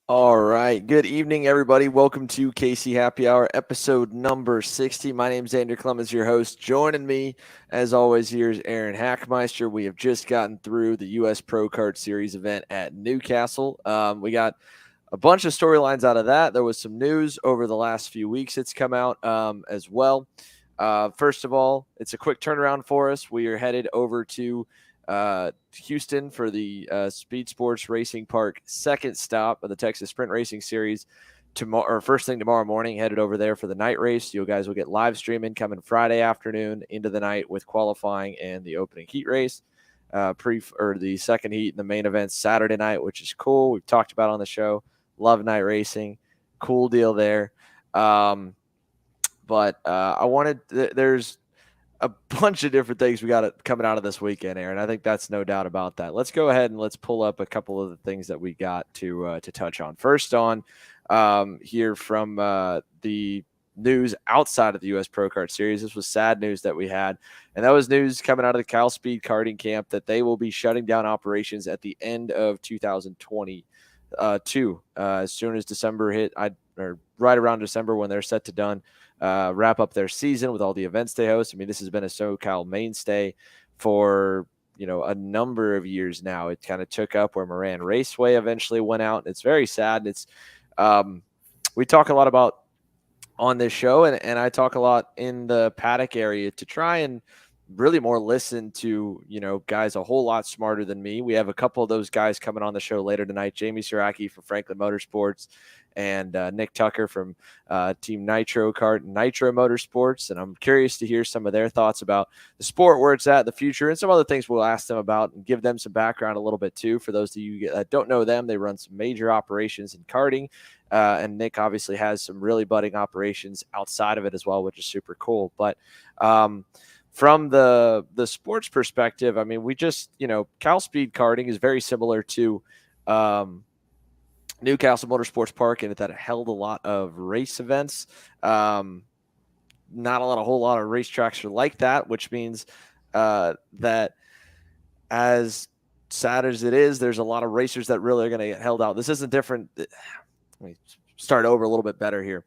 All right. Good evening, everybody. Welcome to KC Happy Hour, episode number 60. My name is Andrew Clemens, your host. Joining me, as always, here is Aaron Hackmeister. We have just gotten through the U.S. Pro Kart Series event at Newcastle. We got a bunch of storylines out of that. There was some news over the last few weeks that's come out as well. First of all, it's a quick turnaround for us. We are headed over to Houston for the Speed Sports Racing Park second stop of the Texas Sprint Racing Series tomorrow, or first thing tomorrow morning. Headed over there for the night race. You guys will get live streaming coming Friday afternoon into the night with qualifying and the opening heat race. The second heat and the main event Saturday night, which is cool. We've talked about on the show. Love night racing, cool deal there. But I wanted there's a bunch of different things we got coming out of this weekend, Aaron. I think that's no doubt about that. Let's go ahead and let's pull up a couple of the things that we got to touch on. First on here from the news outside of the U.S. Pro Kart Series. This was sad news that we had, and that was news coming out of the CalSpeed Karting camp that they will be shutting down operations at the end of 2022. As soon as December hit, or right around December when they're set to done wrap up their season with all the events they host. I mean, this has been a SoCal mainstay for a number of years now. It kind of took up where Moran Raceway eventually went out. It's very sad. It's we talk a lot about on this show, and I talk a lot in the Paddock area to try and really more listen to guys a whole lot smarter than me. We have a couple of those guys coming on the show later tonight. Jamie Sieracki from Franklin Motorsports and Nick Tucker from Team Nitro Kart and Nitro Motorsports, and I'm curious to hear some of their thoughts about the sport, where it's at, the future, and some other things we'll ask them about and give them some background a little bit too. For those of you that don't know them, they run some major operations in karting. And Nick obviously has some really budding operations outside of it as well, which is super cool. But from the sports perspective, I mean, we just, CalSpeed Karting is very similar to Newcastle Motorsports Park in that it held a lot of race events. Not a whole lot of racetracks are like that, which means that as sad as it is, there's a lot of racers that really are going to get held out. This isn't different. Let me start over a little bit better here.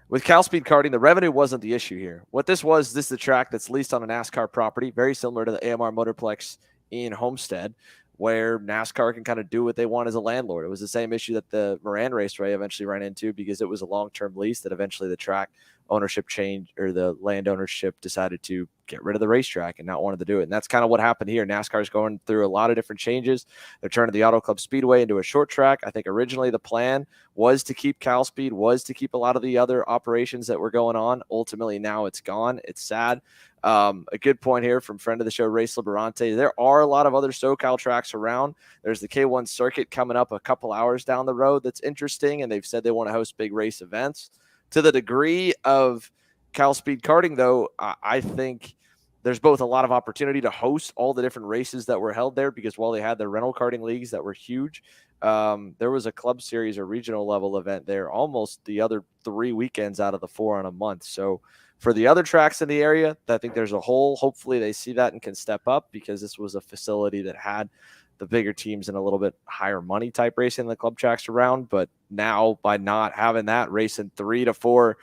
With CalSpeed Karting, the revenue wasn't the issue here. What this is the track that's leased on a NASCAR property, very similar to the AMR Motorplex in Homestead, where NASCAR can kind of do what they want as a landlord. It was the same issue that the Moran Raceway eventually ran into because it was a long-term lease that eventually the track ownership changed, or the land ownership decided to get rid of the racetrack and not wanted to do it. And that's kind of what happened here. NASCAR is going through a lot of different changes. They're turning the Auto Club Speedway into a short track. I think originally the plan was to keep CalSpeed, was to keep a lot of the other operations that were going on. Ultimately, now it's gone. It's sad. A good point here from friend of the show, Race Liberante. There are a lot of other SoCal tracks around. There's the K1 circuit coming up a couple hours down the road that's interesting, and they've said they want to host big race events. To the degree of CalSpeed Karting, though, I think there's both a lot of opportunity to host all the different races that were held there, because while they had their rental karting leagues that were huge, there was a club series or regional level event there almost the other 3 weekends out of the 4 on a month. So for the other tracks in the area, I think there's a hole. Hopefully they see that and can step up, because this was a facility that had the bigger teams and a little bit higher money type racing in the club tracks around. But now, by not having that, racing 3 to 4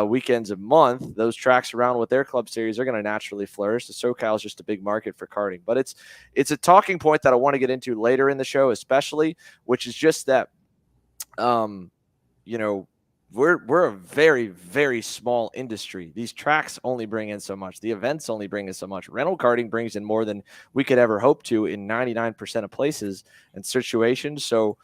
weekends a month, those tracks around with their club series are going to naturally flourish. The SoCal is just a big market for karting. But it's a talking point that I want to get into later in the show, especially, which is just that, we're a very, very small industry. These tracks only bring in so much. The events only bring in so much. Rental karting brings in more than we could ever hope to in 99% of places and situations. So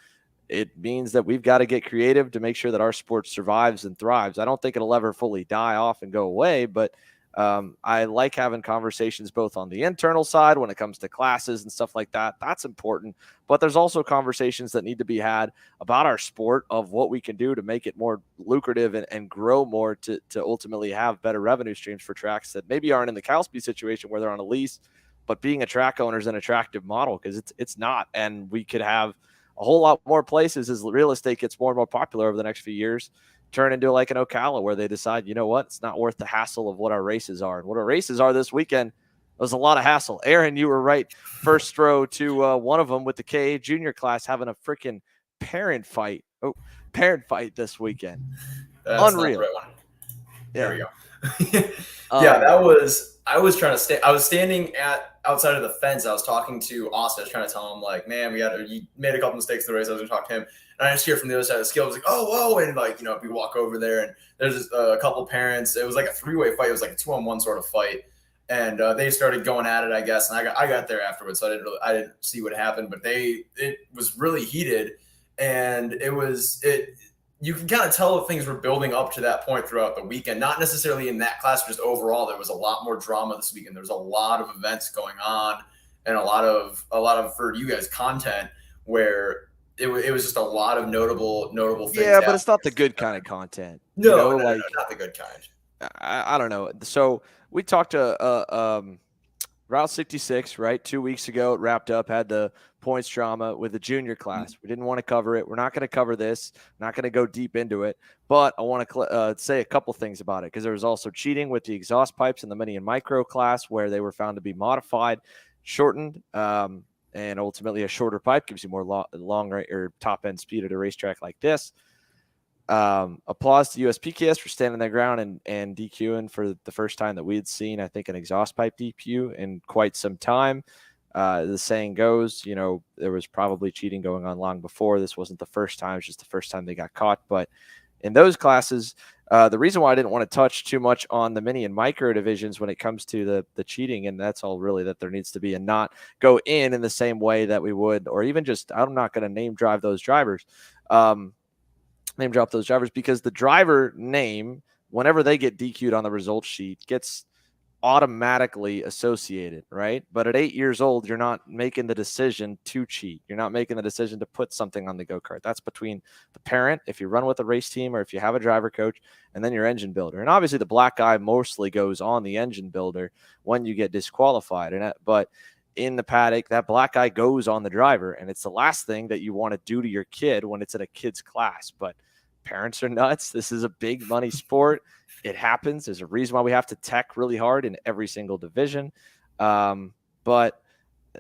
it means that we've got to get creative to make sure that our sport survives and thrives. I don't think it'll ever fully die off and go away, but I like having conversations both on the internal side when it comes to classes and stuff like that. That's important. But there's also conversations that need to be had about our sport, of what we can do to make it more lucrative and grow more to ultimately have better revenue streams for tracks that maybe aren't in the CalSpeed situation where they're on a lease, but being a track owner is an attractive model, because it's not. And we could have a whole lot more places as real estate gets more and more popular over the next few years, turn into like an Ocala, where they decide, you know what, it's not worth the hassle of what our races are. And what our races are this weekend was a lot of hassle. Aaron, you were right. First row to one of them with the KA junior class having a freaking parent fight this weekend. That's unreal. Not the right one. There we go. Yeah, I was trying to stay. I was standing outside of the fence. I was talking to Austin. I was trying to tell him, like, man, you made a couple mistakes in the race. I was going to talk to him. And I just hear from the other side of the scale, I was like, oh, whoa. And we walk over there, and there's a couple of parents. It was like a 3-way fight. It was like a 2-on-1 sort of fight. And they started going at it, I guess. And I got there afterwards, so I didn't see what happened. But it was really heated. And you can kind of tell that things were building up to that point throughout the weekend, not necessarily in that class, just overall. There was a lot more drama this weekend. There was a lot of events going on, and a lot of for you guys content where it was just a lot of notable things. Yeah, but it's not the good kind of content. No, not the good kind. I don't know. So we talked to Route 66, right? 2 weeks ago, it wrapped up, had the points drama with the junior class. We didn't want to cover it. We're not going to cover this. Not going to go deep into it. But I want to say a couple things about it because there was also cheating with the exhaust pipes in the mini and micro class where they were found to be modified, shortened, and ultimately a shorter pipe gives you more long or top end speed at a racetrack like this. Applause to USPKS for standing their ground and DQing for the first time that we had seen, I think, an exhaust pipe DQ in quite some time. The saying goes, there was probably cheating going on long before. This wasn't the first time. It's just the first time they got caught. But in those classes, the reason why I didn't want to touch too much on the mini and micro divisions when it comes to the cheating, and that's all really that there needs to be, and not go in the same way that we would, or even just, I'm not going to name drop those drivers. Because the driver name, whenever they get DQ'd on the results sheet, gets automatically associated, right? But at 8 years old, you're not making the decision to cheat. You're not making the decision to put something on the go-kart. That's between the parent, if you run with a race team, or if you have a driver coach, and then your engine builder. And obviously the black eye mostly goes on the engine builder when you get disqualified. But in the paddock, that black eye goes on the driver, and it's the last thing that you want to do to your kid when it's in a kid's class. But parents are nuts. This is a big money sport. It happens. There's a reason why we have to tech really hard in every single division. But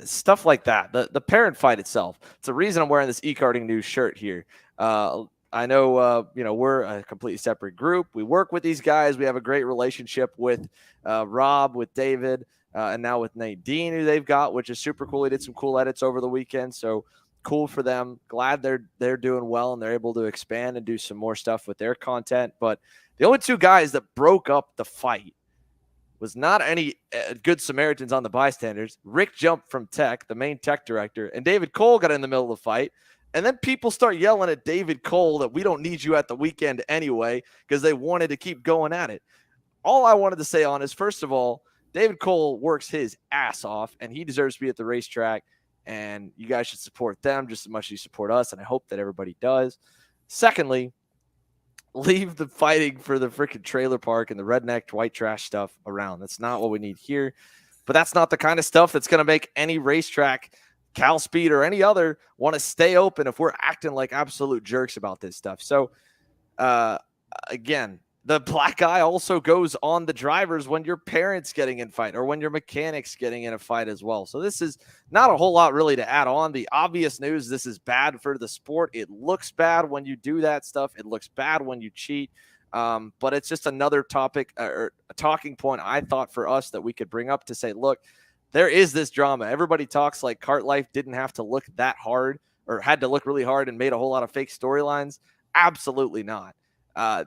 stuff like that, the parent fight itself, it's the reason I'm wearing this e-karting news shirt here. I know, we're a completely separate group. We work with these guys. We have a great relationship with Rob, with David, and now with Nadine, who they've got, which is super cool. He did some cool edits over the weekend. So cool for them. Glad they're doing well and they're able to expand and do some more stuff with their content. But the only two guys that broke up the fight was not any good Samaritans on the bystanders. Rick jumped from tech, the main tech director, and David Cole got in the middle of the fight. And then people start yelling at David Cole that we don't need you at the weekend anyway, because they wanted to keep going at it. All I wanted to say on is, first of all, David Cole works his ass off and he deserves to be at the racetrack. And you guys should support them just as much as you support us. And I hope that everybody does. Secondly, leave the fighting for the freaking trailer park and the redneck white trash stuff around. That's not what we need here. But that's not the kind of stuff that's going to make any racetrack, CalSpeed, or any other want to stay open if we're acting like absolute jerks about this stuff. So, again, the black eye also goes on the drivers when your parents getting in fight or when your mechanics getting in a fight as well. So this is not a whole lot really to add on. The obvious news, this is bad for the sport. It looks bad when you do that stuff. It looks bad when you cheat. But it's just another topic or a talking point I thought for us that we could bring up to say, look, there is this drama. Everybody talks like Kart Life didn't have to look that hard or had to look really hard and made a whole lot of fake storylines. Absolutely not.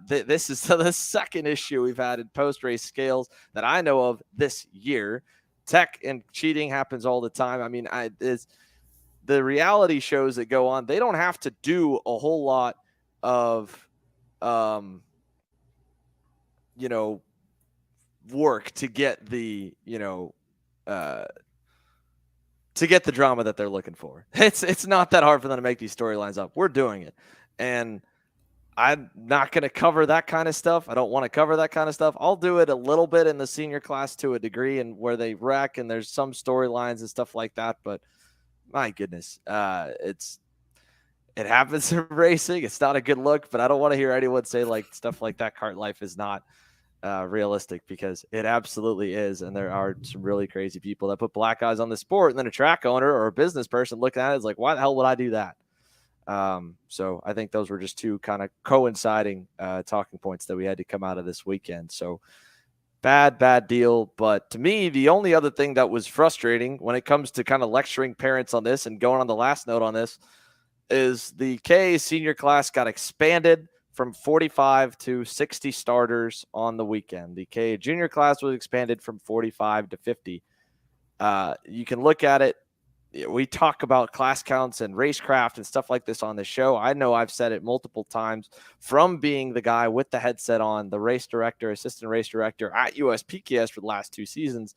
This is the second issue we've had in post-race scales that I know of this year. Tech and cheating happens all the time. I mean, the reality shows that go on, they don't have to do a whole lot of, work to get the, to get the drama that they're looking for. It's not that hard for them to make these storylines up. We're doing it. And I'm not going to cover that kind of stuff. I don't want to cover that kind of stuff. I'll do it a little bit in the senior class to a degree and where they wreck and there's some storylines and stuff like that. But my goodness, it happens in racing. It's not a good look, but I don't want to hear anyone say like stuff like that. Kart Life is not realistic, because it absolutely is. And there are some really crazy people that put black eyes on the sport, and then a track owner or a business person looking at it is like, why the hell would I do that? So I think those were just two kind of coinciding talking points that we had to come out of this weekend. So bad deal. But to me, the only other thing that was frustrating when it comes to kind of lecturing parents on this and going on the last note on this is the K senior class got expanded from 45 to 60 starters on the weekend. The K junior class was expanded from 45 to 50. You can look at it. We talk about class counts and racecraft and stuff like this on the show. I know I've said it multiple times from being the guy with the headset on, the race director, assistant race director at USPKS for the last 2 seasons.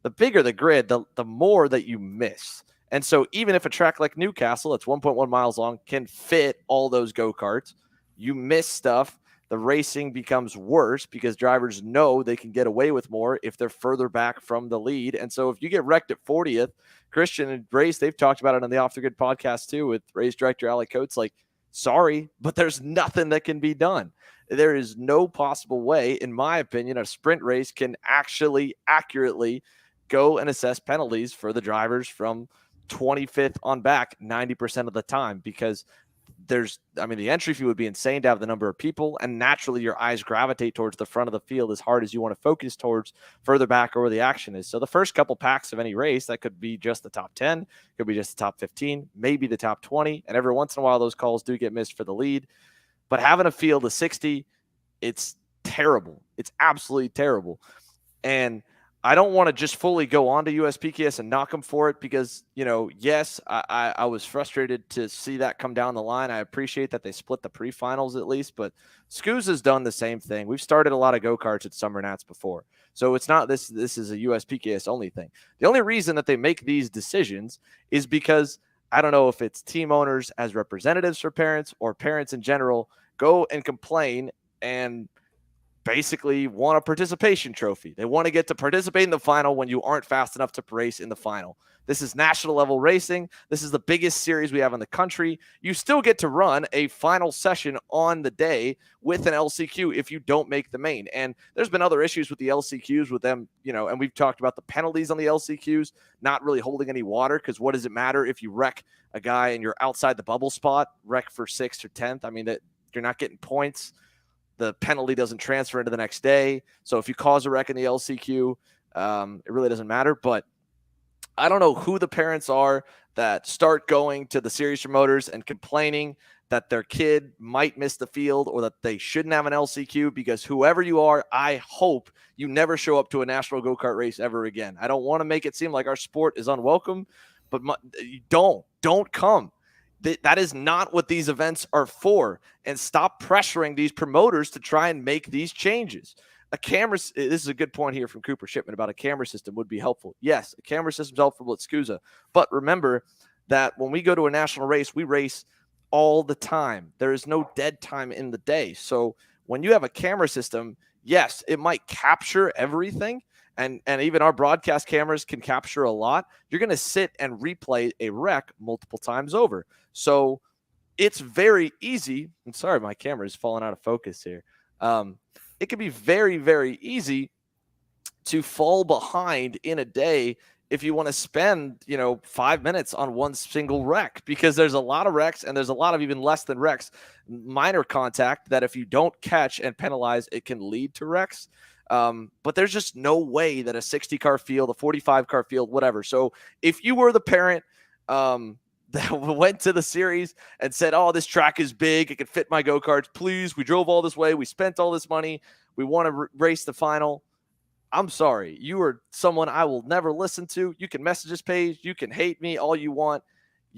The bigger the grid, the more that you miss. And so even if a track like Newcastle, that's 1.1 miles long, can fit all those go-karts, you miss stuff the racing becomes worse because drivers know they can get away with more if they're further back from the lead. And so if you get wrecked at 40th, Christian and Race, they've talked about it on the Off the Grid podcast too with race director Alec Coates, like, sorry, but there's nothing that can be done. There is no possible way, in my opinion, a sprint race can actually accurately go and assess penalties for the drivers from 25th on back 90% of the time, because the entry fee would be insane to have the number of people, and naturally your eyes gravitate towards the front of the field as hard as you want to focus towards further back or where the action is. So the first couple packs of any race, that could be just the top 10, could be just the top 15, maybe the top 20, and every once in a while those calls do get missed for the lead. But having a field of 60, it's terrible. It's absolutely terrible. And I don't want to just fully go on to USPKS and knock them for it because, yes, I was frustrated to see that come down the line. I appreciate that they split the pre-finals at least, but Scoos has done the same thing. We've started a lot of go-karts at Summer Nats before. So it's not this is a USPKS only thing. The only reason that they make these decisions is because I don't know if it's team owners as representatives for parents or parents in general go and complain and basically want a participation trophy. They want to get to participate in the final when you aren't fast enough to race in the final. This is national level racing. This is the biggest series we have in the country. You still get to run a final session on the day with an LCQ if you don't make the main. And there's been other issues with the LCQs with them, and we've talked about the penalties on the LCQs not really holding any water, because what does it matter if you wreck a guy and you're outside the bubble spot, wreck for 6th or 10th? I mean, that you're not getting points. The penalty doesn't transfer into the next day. So if you cause a wreck in the LCQ, it really doesn't matter. But I don't know who the parents are that start going to the series promoters and complaining that their kid might miss the field or that they shouldn't have an LCQ, because whoever you are, I hope you never show up to a national go-kart race ever again. I don't want to make it seem like our sport is unwelcome, but don't come. That is not what these events are for. And stop pressuring these promoters to try and make these changes. This is a good point here from Cooper Shipman about a camera system would be helpful. Yes, a camera system is helpful at SCUSA. But remember that when we go to a national race, we race all the time. There is no dead time in the day. So when you have a camera system, yes, it might capture everything. And even our broadcast cameras can capture a lot. You're going to sit and replay a wreck multiple times over. So it's very easy. I'm sorry, my camera is falling out of focus here. It can be very, very easy to fall behind in a day if you want to spend, 5 minutes on one single wreck, because there's a lot of wrecks and there's a lot of even less than wrecks, minor contact, that if you don't catch and penalize, it can lead to wrecks. But there's just no way that a 60 car field, a 45 car field, whatever. So if you were the parent that went to the series and said, oh, this track is big, it can fit my go-karts, please, we drove all this way, we spent all this money, we want to race the final, I'm sorry. You are someone I will never listen to. You can message this page, you can hate me all you want.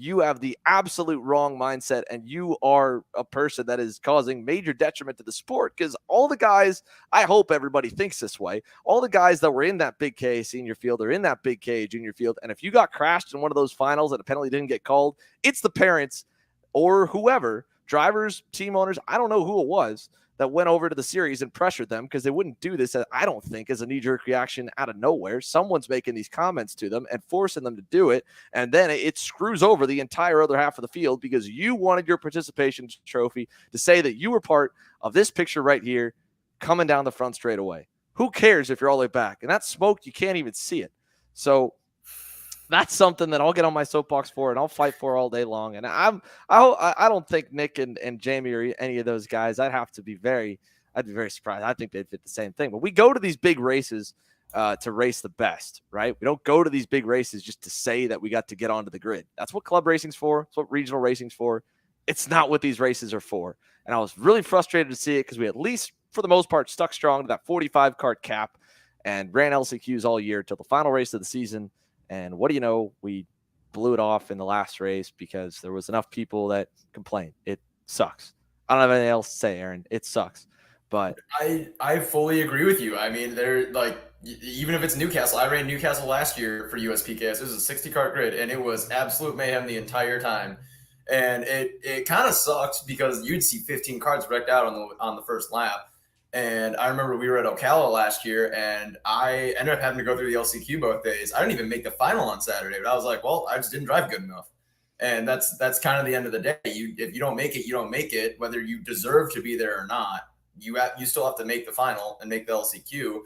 You have the absolute wrong mindset, and you are a person that is causing major detriment to the sport, because all the guys, I hope everybody thinks this way, all the guys that were in that big K senior field or in that big K junior field, and if you got crashed in one of those finals and a penalty didn't get called, it's the parents or whoever, drivers, team owners, I don't know who it was, that went over to the series and pressured them, because they wouldn't do this, I don't think, as a knee-jerk reaction out of nowhere. Someone's making these comments to them and forcing them to do it, and then it screws over the entire other half of the field because you wanted your participation trophy to say that you were part of this picture right here coming down the front straightaway. Who cares if you're all the way back? And that smoke, you can't even see it. So that's something that I'll get on my soapbox for and I'll fight for all day long. And I don't think Nick and Jamie or any of those guys, I'd be very surprised. I think they'd fit the same thing. But we go to these big races to race the best, right? We don't go to these big races just to say that we got to get onto the grid. That's what club racing's for. That's what regional racing's for. It's not what these races are for. And I was really frustrated to see it, because we at least, for the most part, stuck strong to that 45 kart cap and ran LCQs all year till the final race of the season. And what do you know? We blew it off in the last race because there was enough people that complained. It sucks. I don't have anything else to say, Aaron. It sucks. But I fully agree with you. I mean, they're like, even if it's Newcastle, I ran Newcastle last year for USPKS. It was a 60 kart grid, and it was absolute mayhem the entire time. And it kind of sucked because you'd see 15 cars wrecked out on the first lap. And I remember we were at Ocala last year, and I ended up having to go through the LCQ both days. I didn't even make the final on Saturday, but I was like, well, I just didn't drive good enough. And that's kind of the end of the day. If you don't make it, you don't make it, whether you deserve to be there or not. You still have to make the final and make the LCQ.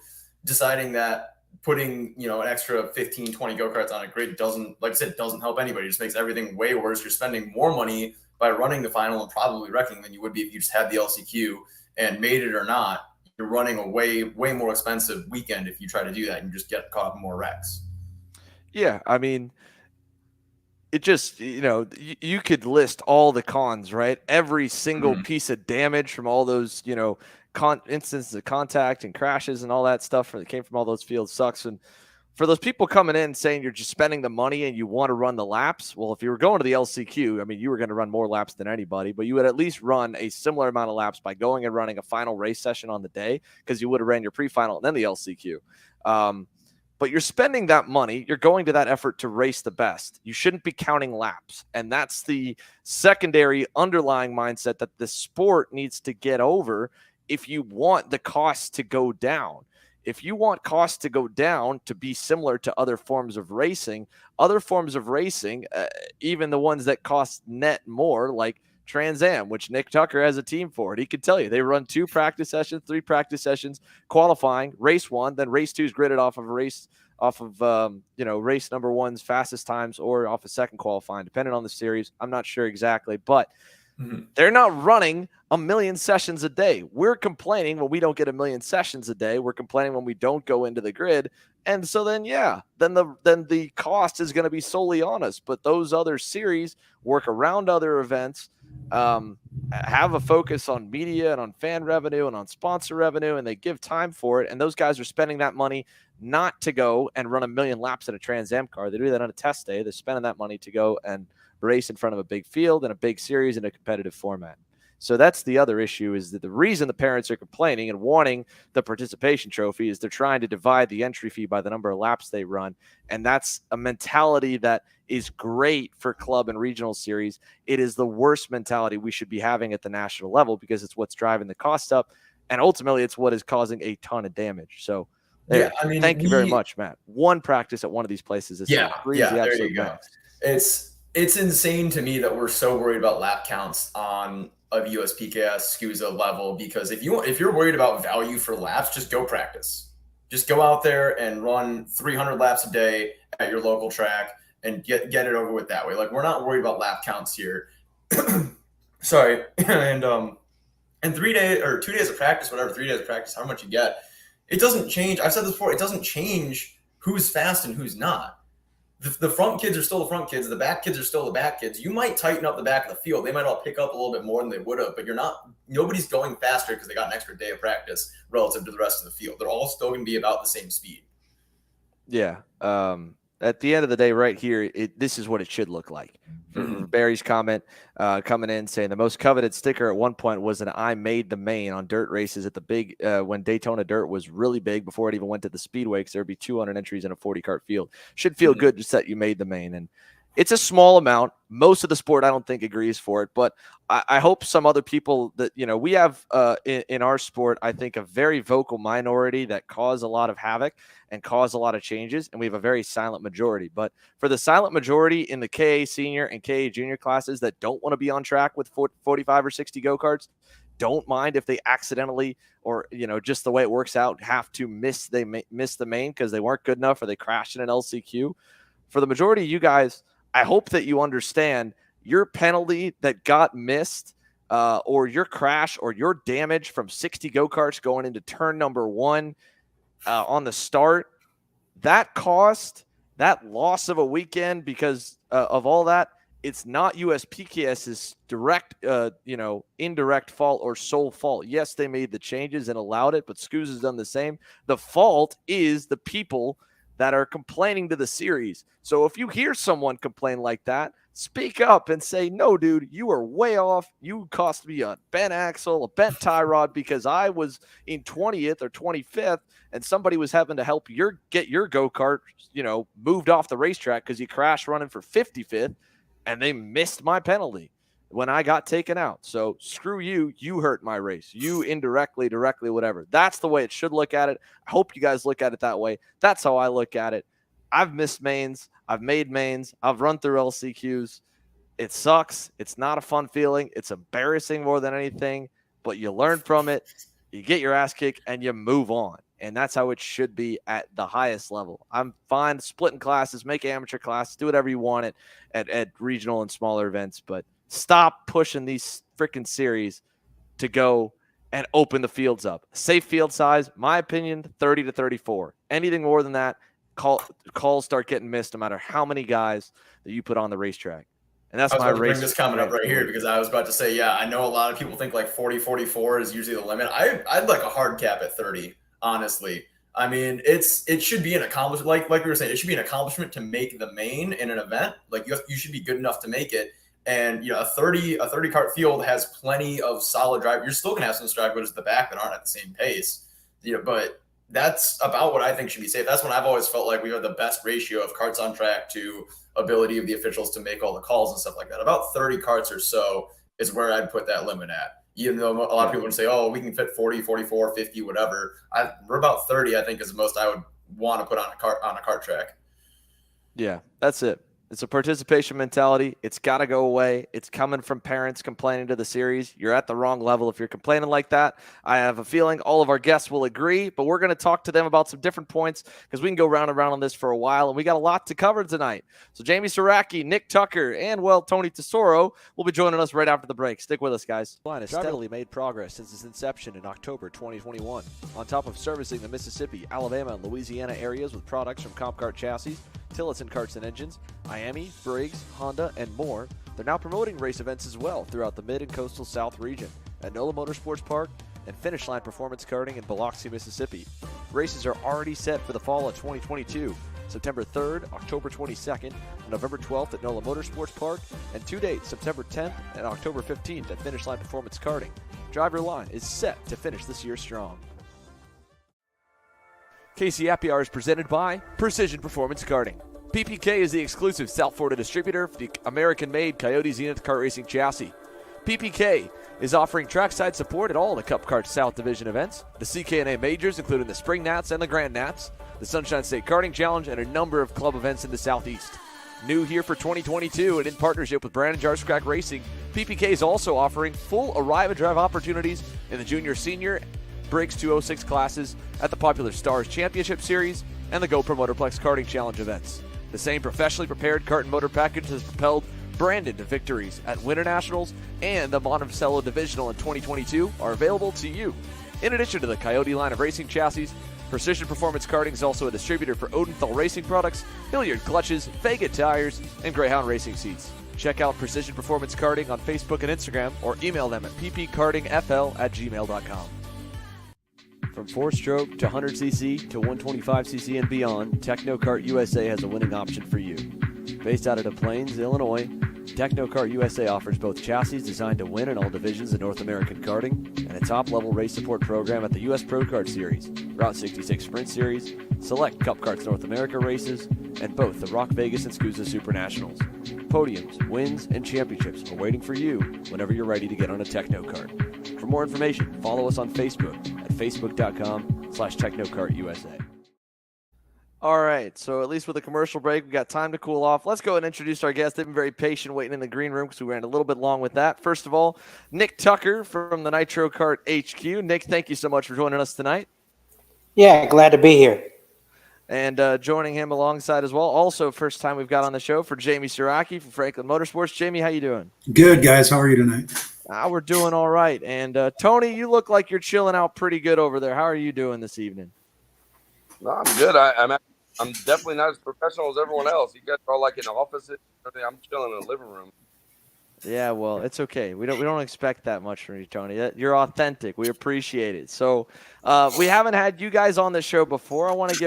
Deciding that putting an extra 15, 20 go-karts on a grid doesn't, like I said, doesn't help anybody. It just makes everything way worse. You're spending more money by running the final and probably wrecking than you would be if you just had the LCQ and made it or not. You're running a way more expensive weekend if you try to do that and you just get caught in more wrecks. Yeah, I mean, it just, you could list all the cons, right? Every single piece of damage from all those, instances of contact and crashes and all that stuff that came from all those fields sucks. And for those people coming in saying you're just spending the money and you want to run the laps, well, if you were going to the LCQ, I mean, you were going to run more laps than anybody, but you would at least run a similar amount of laps by going and running a final race session on the day, because you would have ran your pre-final and then the LCQ. But you're spending that money. You're going to that effort to race the best. You shouldn't be counting laps. And that's the secondary underlying mindset that the sport needs to get over if you want the costs to go down. If you want costs to go down to be similar to other forms of racing, even the ones that cost net more, like Trans Am, which Nick Tucker has a team for it. He could tell you they run 2 practice sessions, 3 practice sessions, qualifying, race 1, then race 2 is gridded off of race number 1's fastest times or off a second qualifying, depending on the series. I'm not sure exactly, but they're not running a million sessions a day. We're complaining when we don't get a million sessions a day. We're complaining when we don't go into the grid. And so then the cost is going to be solely on us. But those other series work around other events, have a focus on media and on fan revenue and on sponsor revenue, and they give time for it. And those guys are spending that money not to go and run a million laps in a Trans Am car. They do that on a test day. They're spending that money to go and race in front of a big field and a big series in a competitive format. So that's the other issue, is that the reason the parents are complaining and wanting the participation trophy is they're trying to divide the entry fee by the number of laps they run. And that's a mentality that is great for club and regional series. It is the worst mentality we should be having at the national level, because it's what's driving the cost up. And ultimately, it's what is causing a ton of damage. So thank you very much, Matt. 1 practice at one of these places is there you go. It's insane to me that we're so worried about lap counts on a USPKS SCUSA level, because if you're worried about value for laps, just go practice. Just go out there and run 300 laps a day at your local track and get it over with that way. Like, we're not worried about lap counts here. Sorry. And 3 days or 2 days of practice, whatever, 3 days of practice, how much you get, it doesn't change. I've said this before. It doesn't change who's fast and who's not. The front kids are still the front kids. The back kids are still the back kids. You might tighten up the back of the field. They might all pick up a little bit more than they would have, but nobody's going faster because they got an extra day of practice relative to the rest of the field. They're all still going to be about the same speed. Yeah. At the end of the day, right here, this is what it should look like. Barry's comment coming in saying the most coveted sticker at one point was an "I made the main" on dirt races at the big when Daytona Dirt was really big before it even went to the speedway, because there'd be 200 entries in a 40 kart field. Should feel good just that you made the main. And it's a small amount. Most of the sport, I don't think, agrees for it, but I hope some other people that, we have in our sport, I think, a very vocal minority that cause a lot of havoc and cause a lot of changes, and we have a very silent majority. But for the silent majority in the KA senior and KA junior classes that don't want to be on track with 45 or 60 go-karts, don't mind if they accidentally, or just the way it works out, have to miss the main because they weren't good enough or they crashed in an LCQ. For the majority of you guys, I hope that you understand your penalty that got missed, or your crash or your damage from 60 go-karts going into turn number 1 on the start. That cost, that loss of a weekend because of all that, it's not USPKS's direct, indirect fault or sole fault. Yes, they made the changes and allowed it, but SCUSA's done the same. The fault is the people that are complaining to the series. So if you hear someone complain like that, speak up and say, "No, dude, you are way off. You cost me a bent axle, a bent tie rod because I was in 20th or 25th and somebody was having to help get your go-kart, moved off the racetrack because you crashed running for 55th. and they missed my penalty when I got taken out. So screw you. You hurt my race. You indirectly, directly, whatever. That's the way it should look at it. I hope you guys look at it that way. That's how I look at it. I've missed mains. I've made mains. I've run through LCQs. It sucks. It's not a fun feeling. It's embarrassing more than anything, but you learn from it. You get your ass kicked and you move on. And that's how it should be at the highest level. I'm fine splitting classes, make amateur classes, do whatever you want at regional and smaller events, but stop pushing these freaking series to go and open the fields up. Safe field size, my opinion, 30 to 34. Anything more than that, calls start getting missed no matter how many guys that you put on the racetrack. And that's my race. Bring this comment up right here because I was about to say, yeah, I know a lot of people think like 40, 44 is usually the limit. I'd like a hard cap at 30, honestly. I mean, it should be an accomplishment. Like we were saying, it should be an accomplishment to make the main in an event. Like you should be good enough to make it. And a 30 kart field has plenty of solid drivers. You're still gonna have some stragglers at the back that aren't at the same pace. But that's about what I think should be safe. That's when I've always felt like we have the best ratio of karts on track to ability of the officials to make all the calls and stuff like that. About 30 karts or so is where I'd put that limit at. Even though a lot of people would say, oh, we can fit 40, 44, 50, whatever. We're about 30, I think, is the most I would want to put on a kart track. Yeah, that's it. It's a participation mentality. It's got to go away. It's coming from parents complaining to the series. You're at the wrong level if you're complaining like that. I have a feeling all of our guests will agree, but we're going to talk to them about some different points because we can go round and round on this for a while, and we got a lot to cover tonight. So Jamie Sieracki, Nick Tucker, and, Tony Tesoro will be joining us right after the break. Stick with us, guys. Line has steadily made progress since its inception in October 2021. On top of servicing the Mississippi, Alabama, and Louisiana areas with products from Kart chassis, Tillotson Karts and Engines, Miami, Briggs, Honda, and more, they're now promoting race events as well throughout the mid and coastal South region at NOLA Motorsports Park and Finish Line Performance Karting in Biloxi, Mississippi. Races are already set for the fall of 2022, September 3rd, October 22nd, and November 12th at NOLA Motorsports Park, and 2 dates, September 10th and October 15th at Finish Line Performance Karting. Driver Line is set to finish this year strong. KC Happy Hour is presented by Precision Performance Karting. PPK is the exclusive South Florida distributor for the American-made Coyote Zenith kart racing chassis. PPK is offering trackside support at all the Cup Kart South Division events, the CKNA majors including the Spring Nats and the Grand Nats, the Sunshine State Karting Challenge, and a number of club events in the Southeast. New here for 2022 and in partnership with Brandon Jarscrack Racing, PPK is also offering full arrive-and-drive opportunities in the Junior Senior Briggs 206 classes at the popular Stars Championship Series and the GoPro Motorplex Karting Challenge events. The same professionally prepared kart and motor package has propelled Brandon to victories at Winter Nationals and the Monticello Divisional in 2022 are available to you. In addition to the Coyote line of racing chassis, Precision Performance Karting is also a distributor for Odenthal Racing products, Hilliard clutches, Vega tires, and Greyhound racing seats. Check out Precision Performance Karting on Facebook and Instagram or email them at ppkartingfl@gmail.com. From 4-stroke to 100cc to 125cc and beyond, Technokart USA has a winning option for you. Based out of Des Plaines, Illinois, Technokart USA offers both chassis designed to win in all divisions of North American karting and a top-level race support program at the US Pro Kart Series, Route 66 Sprint Series, select Cup Karts North America races, and both the Rock Vegas and SCUSA Super Nationals. Podiums, wins, and championships are waiting for you whenever you're ready to get on a Technokart. For more information, follow us on Facebook at facebook.com/TechnoKartUSA. All right, so at least with a commercial break, we got time to cool off. Let's go and introduce our guests. They've been very patient waiting in the green room because we ran a little bit long with that. First of all, Nick Tucker from the Nitro Kart HQ. Nick, thank you so much for joining us tonight. Yeah, glad to be here. And joining him alongside as well, also first time we've got on the show for Jamie Sieracki from Franklin Motorsports. Jamie, how you doing? Good, guys. How are you tonight? We're doing all right. And Tony, you look like you're chilling out pretty good over there. How are you doing this evening? No, I'm good. I'm definitely not as professional as everyone else. You guys are all like in offices. I'm chilling in the living room. Yeah, well, it's okay. We don't expect that much from you, Tony. You're authentic. We appreciate it. So we haven't had you guys on the show before. I want to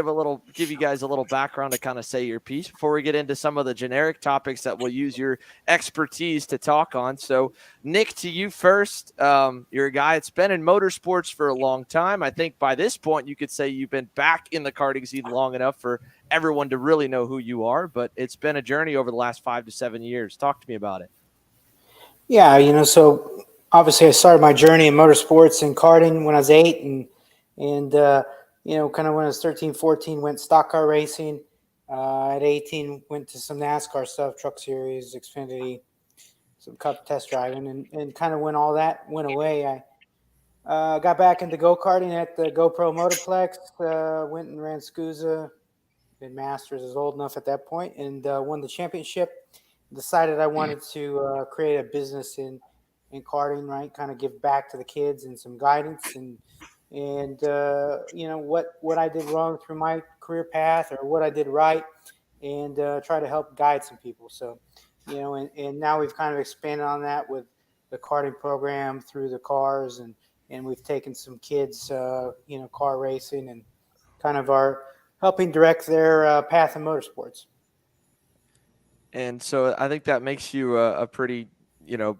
give you guys a little background to kind of say your piece before we get into some of the generic topics that we'll use your expertise to talk on. So, Nick, to you first. You're a guy that's been in motorsports for a long time. I think by this point you could say you've been back in the karting scene long enough for everyone to really know who you are, but it's been a journey over the last 5 to 7 years. Talk to me about it. Yeah, so obviously I started my journey in motorsports and karting when I was 8, and kind of when I was 13, 14, went stock car racing. At 18, went to some NASCAR stuff, Truck Series, Xfinity, some Cup test driving, and kind of when all that went away, I got back into go-karting at the GoPro Motorplex, went and ran SCUSA, did Masters, is old enough at that point, and won the championship. Decided I wanted to create a business in karting, right? Kind of give back to the kids and some guidance and what I did wrong through my career path or what I did right, and try to help guide some people. So, and now we've kind of expanded on that with the karting program through the cars, and we've taken some kids, car racing, and kind of are helping direct their path in motorsports. And so I think that makes you a pretty,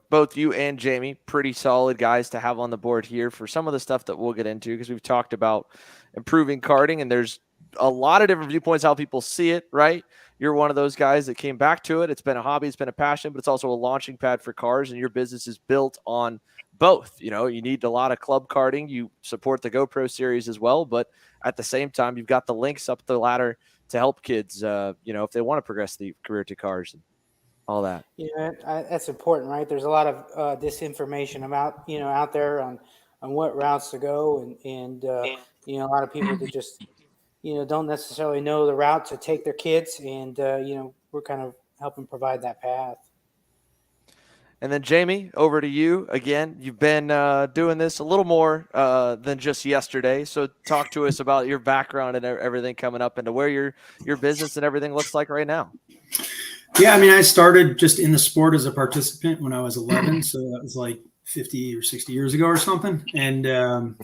both you and Jamie, pretty solid guys to have on the board here for some of the stuff that we'll get into, because we've talked about improving karting, and there's a lot of different viewpoints how people see it, right? You're one of those guys that came back to it. It's been a hobby, it's been a passion, but it's also a launching pad for cars, and your business is built on both. You need a lot of club karting. You support the GoPro series as well, but at the same time, you've got the links up the ladder to help kids, if they want to progress the career to cars and all that. Yeah, that's important, right? There's a lot of disinformation about out there on what routes to go, and a lot of people that just don't necessarily know the route to take their kids, and we're kind of helping provide that path. And then Jamie, over to you again. You've been doing this a little more than just yesterday. So talk to us about your background and everything coming up, into where your business and everything looks like right now. Yeah, I mean, I started just in the sport as a participant when I was 11. So that was like 50 or 60 years ago or something. And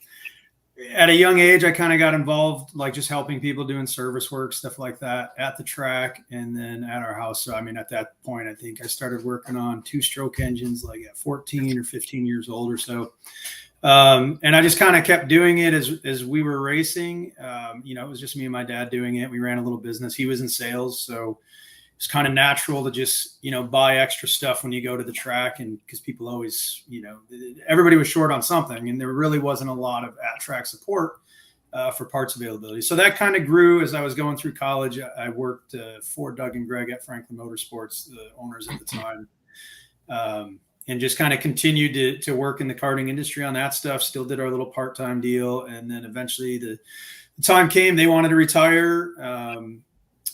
at a young age, I kind of got involved, like just helping people doing service work, stuff like that at the track and then at our house. So, I mean, at that point, I think I started working on 2-stroke engines like at 14 or 15 years old or so. And I just kind of kept doing it as we were racing. It was just me and my dad doing it. We ran a little business. He was in sales. So it's kind of natural to just, buy extra stuff when you go to the track, and because people always, everybody was short on something, and there really wasn't a lot of at-track support for parts availability. So that kind of grew as I was going through college. I worked for Doug and Greg at Franklin Motorsports, the owners at the time, and just kind of continued to work in the karting industry on that stuff. Still did our little part-time deal, and then eventually the time came, they wanted to retire.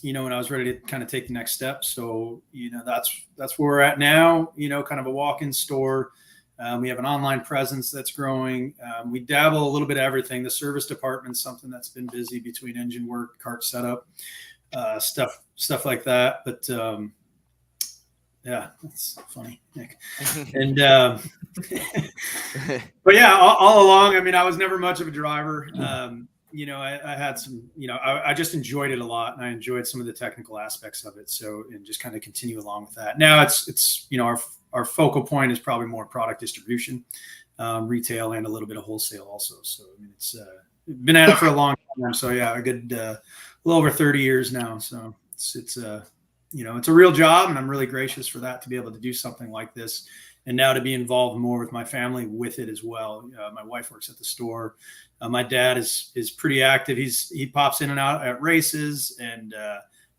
And I was ready to kind of take the next step. So, that's where we're at now, kind of a walk-in store. We have an online presence that's growing. We dabble a little bit of everything. The service department's something that's been busy between engine work, kart setup, stuff like that. But, yeah, that's funny, Nick. And, but yeah, all along, I mean, I was never much of a driver. I had some, I just enjoyed it a lot, and I enjoyed some of the technical aspects of it. So, and just kind of continue along with that. Now it's our focal point is probably more product distribution, retail, and a little bit of wholesale also. So, I mean, it's been at it for a long time. So yeah, a good, a little over 30 years now. So it's a real job, and I'm really gracious for that, to be able to do something like this. And now to be involved more with my family with it as well. My wife works at the store. My dad is pretty active. He pops in and out at races, and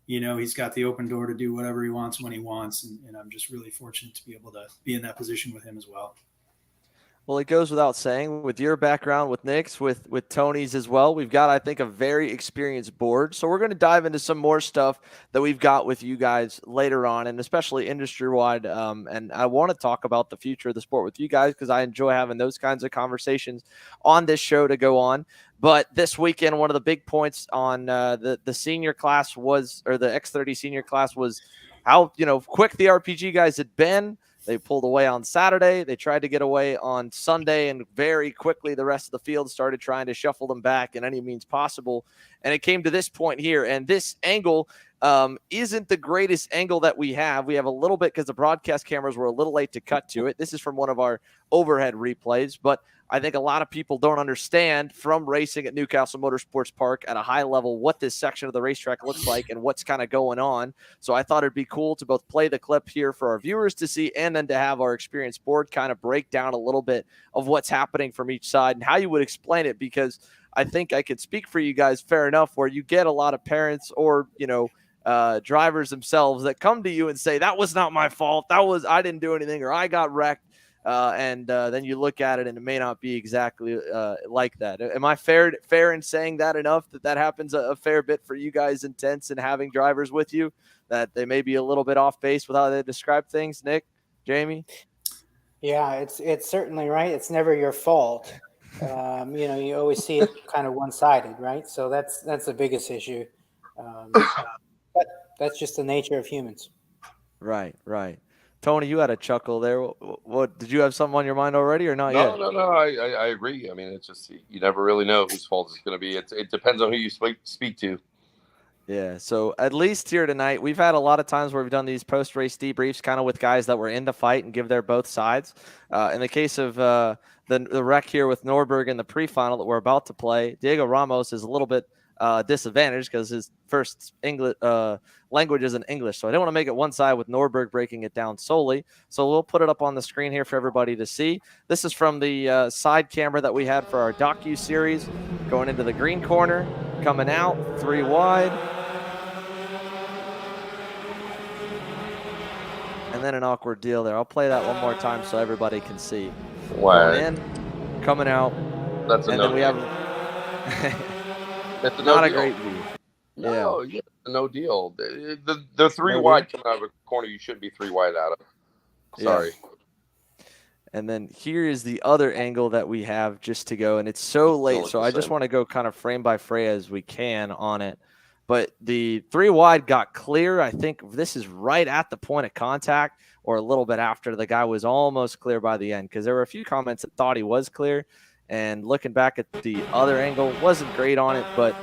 he's got the open door to do whatever he wants when he wants. And I'm just really fortunate to be able to be in that position with him as well. Well, it goes without saying, with your background, with Nick's, with Tony's as well, we've got, I think, a very experienced board. So we're going to dive into some more stuff that we've got with you guys later on, and especially industry-wide. And I want to talk about the future of the sport with you guys, because I enjoy having those kinds of conversations on this show to go on. But this weekend, one of the big points on the senior class was, or the X30 senior class, was how quick the RPG guys had been. They pulled away on Saturday. They tried to get away on Sunday, and very quickly the rest of the field started trying to shuffle them back in any means possible. And it came to this point here. And this angle isn't the greatest angle that we have. We have a little bit because the broadcast cameras were a little late to cut to it. This is from one of our overhead replays, but I think a lot of people don't understand from racing at Newcastle Motorsports Park at a high level what this section of the racetrack looks like and what's kind of going on. So I thought it'd be cool to both play the clip here for our viewers to see and then to have our experienced board kind of break down a little bit of what's happening from each side and how you would explain it, because I think I could speak for you guys fair enough where you get a lot of parents or, drivers themselves that come to you and say, that was not my fault. I didn't do anything, or I got wrecked. And then you look at it and it may not be exactly like that. Am I fair in saying that enough that happens a fair bit for you guys intense and having drivers with you that they may be a little bit off base with how they describe things? Nick, Jamie? Yeah, it's certainly right. It's never your fault. You always see it kind of one-sided, right? So that's the biggest issue. But that's just the nature of humans. Right. Tony, you had a chuckle there. What did you have something on your mind already or not yet? No. I agree. I mean, it's just you never really know whose fault it's going to be. It depends on who you speak to. Yeah. So at least here tonight, we've had a lot of times where we've done these post-race debriefs, kind of with guys that were in the fight and give their both sides. In the case of the wreck here with Norberg in the pre-final that we're about to play, Diego Ramos is a little bit disadvantaged because his first English language isn't English. So I don't want to make it one side with Norberg breaking it down solely. So we'll put it up on the screen here for everybody to see. This is from the side camera that we had for our docu-series, going into the green corner, coming out, 3 wide. And then an awkward deal there. I'll play that one more time so everybody can see. Wow. Going in, coming out. That's a and no then we have That's a not no a deal. great view. Yeah, no deal. The 3 No wide deal? coming out of a corner you shouldn't be 3 wide out of. Sorry. Yeah. And then here is the other angle that we have just to go, and it's so late, so I just want to go kind of frame by frame as we can on it. But the 3 wide got clear. I think this is right at the point of contact or a little bit after. The guy was almost clear by the end because there were a few comments that thought he was clear. And looking back at the other angle, wasn't great on it. But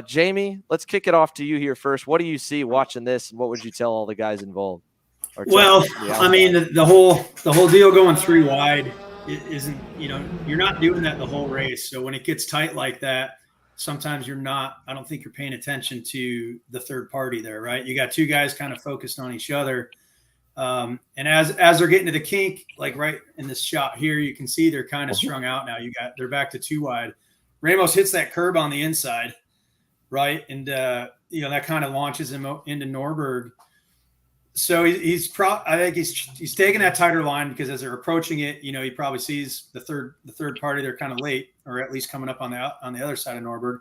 Jamie, let's kick it off to you here first. What do you see watching this, and what would you tell all the guys involved? Well, I mean, the whole deal going 3 wide isn't, you're not doing that the whole race. So when it gets tight like that, sometimes I don't think you're paying attention to the third party there, right? You got 2 guys kind of focused on each other. And as they're getting to the kink, like right in this shot here, you can see they're kind of strung out now. They're back to 2 wide. Ramos hits that curb on the inside, right? And, that kind of launches him into Norberg. So I think he's taking that tighter line because as they're approaching it, he probably sees the third party. They're kind of late, or at least coming up on the other side of Norberg.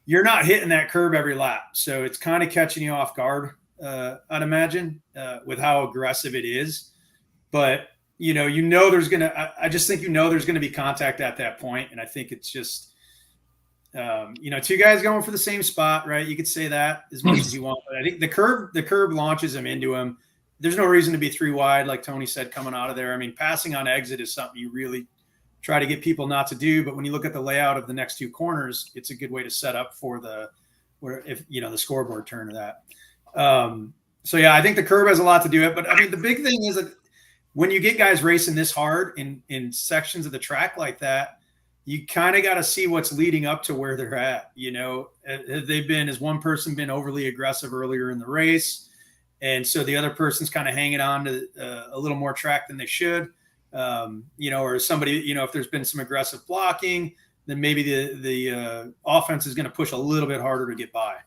You're not hitting that curb every lap, so it's kind of catching you off guard. I'd imagine with how aggressive it is, but there's gonna. I just think there's gonna be contact at that point, and I think it's just. 2 guys going for the same spot, right? You could say that as much as you want, but I think the curb launches him into him. There's no reason to be 3 wide, like Tony said, coming out of there. I mean, passing on exit is something you really try to get people not to do, but when you look at the layout of the next 2 corners, it's a good way to set up for the scoreboard turn of that. I think the curb has a lot to do it, but I mean, the big thing is that when you get guys racing this hard in sections of the track like that, you kind of got to see what's leading up to where they're at. Has one person been overly aggressive earlier in the race? And so the other person's kind of hanging on to a little more track than they should, or somebody, if there's been some aggressive blocking, then maybe the offense is going to push a little bit harder to get by.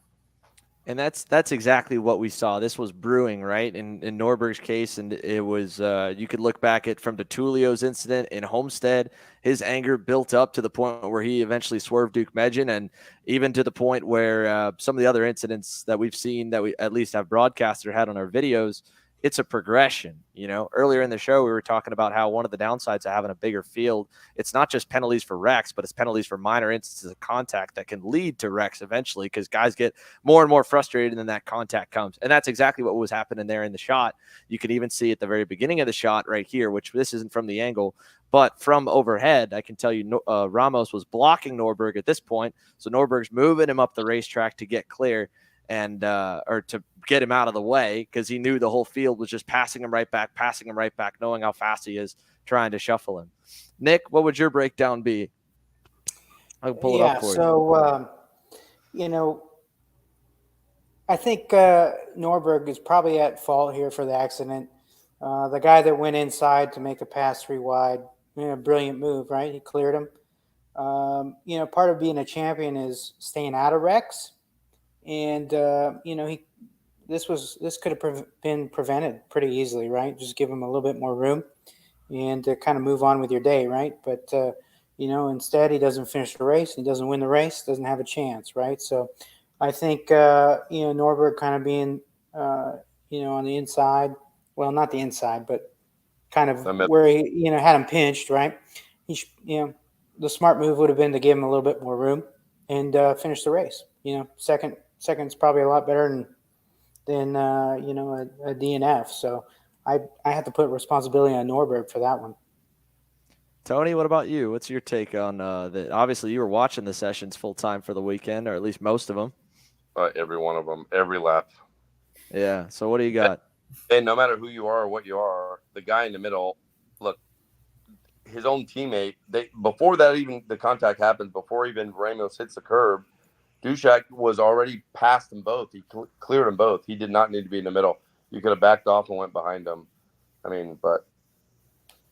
And that's exactly what we saw. This was brewing, right, in Norberg's case, and it was you could look back at from the Tulio's incident in Homestead. His anger built up to the point where he eventually swerved Duke Medjin, and even to the point where some of the other incidents that we've seen that we at least have broadcast or had on our videos, it's a progression. Earlier in the show, we were talking about how one of the downsides of having a bigger field, it's not just penalties for wrecks, but it's penalties for minor instances of contact that can lead to wrecks eventually because guys get more and more frustrated and then that contact comes. And that's exactly what was happening there in the shot. You can even see at the very beginning of the shot right here, which this isn't from the angle, But from overhead, I can tell you Ramos was blocking Norberg at this point. So Norberg's moving him up the racetrack to get clear and or to get him out of the way because he knew the whole field was just passing him right back, knowing how fast he is, trying to shuffle him. Nick, what would your breakdown be? I'll pull it up for you. So, I think Norberg is probably at fault here for the accident. The guy that went inside to make a pass 3 wide, brilliant move, right? He cleared him. Part of being a champion is staying out of wrecks. And, this could have been prevented pretty easily, right? Just give him a little bit more room and kind of move on with your day, right? But, instead he doesn't finish the race. He doesn't win the race, doesn't have a chance, right? So I think, Norberg kind of being, on the inside, well, not the inside, but kind of where he, had him pinched, right? The smart move would have been to give him a little bit more room and finish the race. Second's probably a lot better than a DNF. So I have to put responsibility on Norberg for that one. Tony, what about you? What's your take on obviously you were watching the sessions full time for the weekend, or at least most of them. Every one of them, every lap. Yeah. So what do you got? And no matter who you are or what you are, the guy in the middle, look, his own teammate, before that even the contact happened, before even Ramos hits the curb, Dushak was already past them both. He cleared them both. He did not need to be in the middle. You could have backed off and went behind him. I mean, but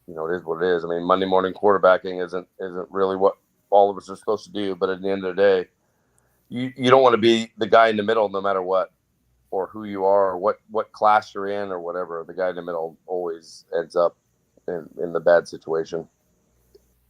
it is what it is. I mean, Monday morning quarterbacking isn't really what all of us are supposed to do. But at the end of the day, you don't want to be the guy in the middle no matter what, or who you are, or what class you're in, or whatever. The guy in the middle always ends up in the bad situation.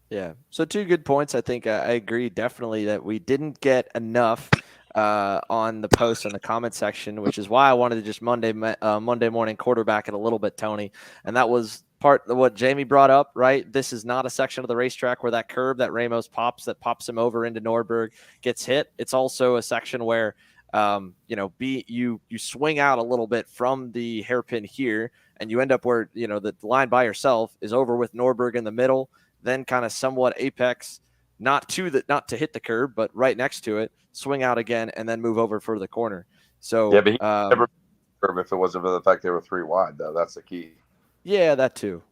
Yeah. So 2 good points. I think I agree definitely that we didn't get enough on the post on the comment section, which is why I wanted to just Monday morning quarterback it a little bit, Tony. And that was part of what Jamie brought up, right? This is not a section of the racetrack where that curb that Ramos pops him over into Norberg gets hit. It's also a section where you swing out a little bit from the hairpin here, and you end up where the line by yourself is over with Norberg in the middle, then kind of somewhat apex, not to hit the curb, but right next to it, swing out again, and then move over for the corner. So yeah, but he never curb if it wasn't for the fact they were 3 wide, though. That's the key. Yeah, that too.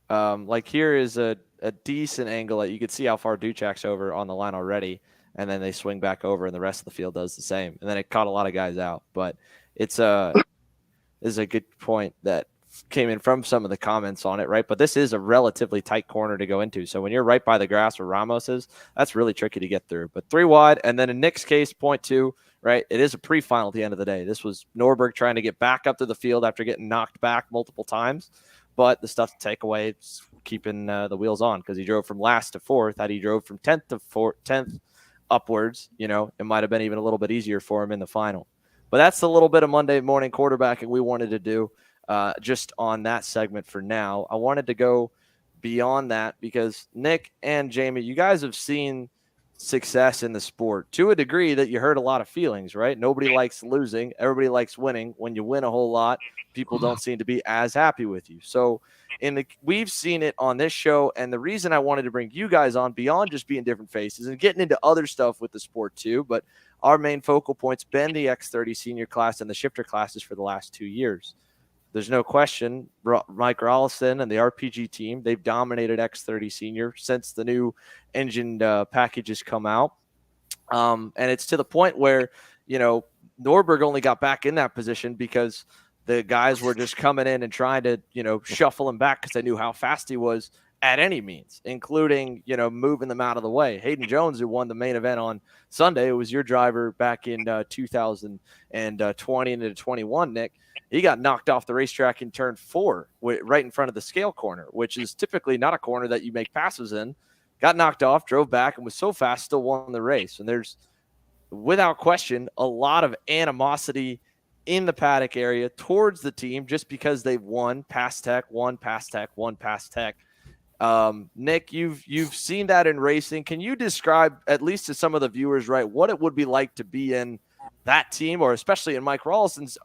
Like here is a decent angle that you could see how far Duchak's over on the line already, and then they swing back over, and the rest of the field does the same. And then it caught a lot of guys out. But this is a good point that came in from some of the comments on it, right? But this is a relatively tight corner to go into. So when you're right by the grass where Ramos is, that's really tricky to get through. But 3 wide, and then in Nick's case, 0.2, right? It is a pre-final at the end of the day. This was Norberg trying to get back up to the field after getting knocked back multiple times. But the stuff to take away is keeping the wheels on, because he drove from last to 4th. Had he drove from 10th to 10th upwards, it might have been even a little bit easier for him in the final. But that's a little bit of Monday morning quarterbacking we wanted to do just on that segment for now. I wanted to go beyond that because Nick and Jamie, you guys have seen success in the sport to a degree that you hurt a lot of feelings, right? Nobody likes losing. Everybody likes winning. When you win a whole lot, people don't seem to be as happy with you. So we've seen it on this show. And the reason I wanted to bring you guys on beyond just being different faces and getting into other stuff with the sport too, but our main focal point's been the X30 senior class and the shifter classes for the last 2 years. There's no question, Mike Rollison and the RPG team, they've dominated X30 Senior since the new engine packages come out. And it's to the point where, Norberg only got back in that position because the guys were just coming in and trying to, shuffle him back because they knew how fast he was at any means, including, moving them out of the way. Hayden Jones, who won the main event on Sunday, it was your driver back in 2020 into 21, Nick. He got knocked off the racetrack in turn 4, right in front of the scale corner, which is typically not a corner that you make passes in. Got knocked off, drove back, and was so fast, still won the race. And there's, without question, a lot of animosity in the paddock area towards the team just because they've won past Tech. Nick, you've seen that in racing. Can you describe, at least to some of the viewers, right, what it would be like to be in that team, or especially in Mike Rollison's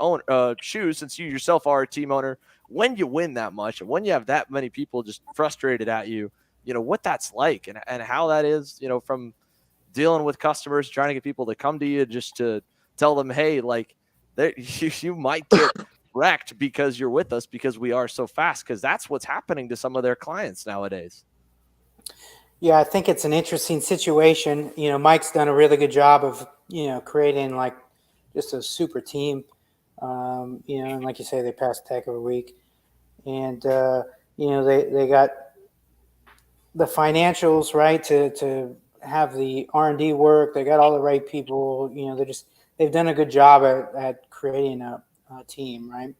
shoes, since you yourself are a team owner, when you win that much and when you have that many people just frustrated at you what that's like and how that is, from dealing with customers, trying to get people to come to you just to tell them, hey, like you might get wrecked because you're with us because we are so fast, because that's what's happening to some of their clients nowadays. Yeah, I think it's an interesting situation. Mike's done a really good job of, creating like just a super team. And like you say, they passed tech every week. And, they got the financials, right, to have the R&D work. They got all the right people. They've done a good job at creating a team, right?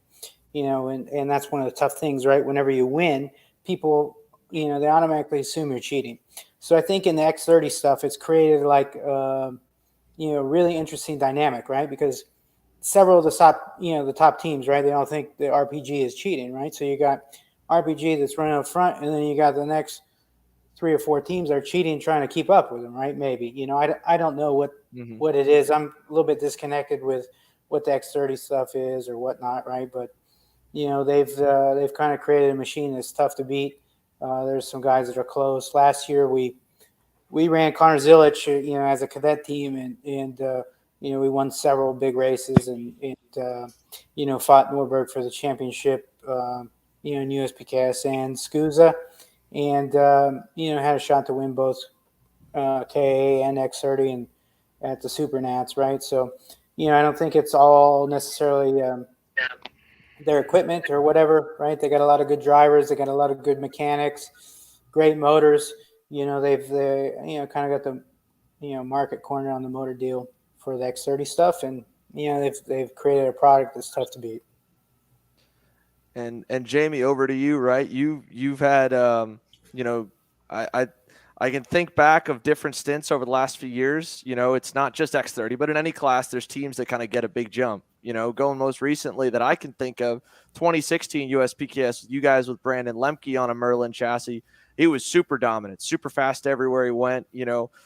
And that's one of the tough things, right? Whenever you win, people, they automatically assume you're cheating. So I think in the X30 stuff, it's created like, really interesting dynamic, right? Because several of the top teams, right? They don't think the RPG is cheating, right? So you got RPG that's running up front, and then you got the next 3 or 4 teams that are cheating, trying to keep up with them, right? Maybe, I don't know what it is. I'm a little bit disconnected with what the X30 stuff is or whatnot, right? But they've kind of created a machine that's tough to beat. There's some guys that are close. Last year we ran Connor Zilich, as a cadet team, and we won several big races and fought Norberg for the championship, in USPKS and SCUSA, and had a shot to win both KA and X30 and at the Super Nats, right? So I don't think it's all necessarily their equipment or whatever, right? They got a lot of good drivers. They got a lot of good mechanics, great motors. They've kind of got the market corner on the motor deal for the X30 stuff, and they've created a product that's tough to beat. And Jamie, over to you, right? You've had I can think back of different stints over the last few years. It's not just X30, but in any class, there's teams that kind of get a big jump. Going most recently that I can think of, 2016 USPKS, you guys with Brandon Lemke on a Merlin chassis. He was super dominant, super fast everywhere he went.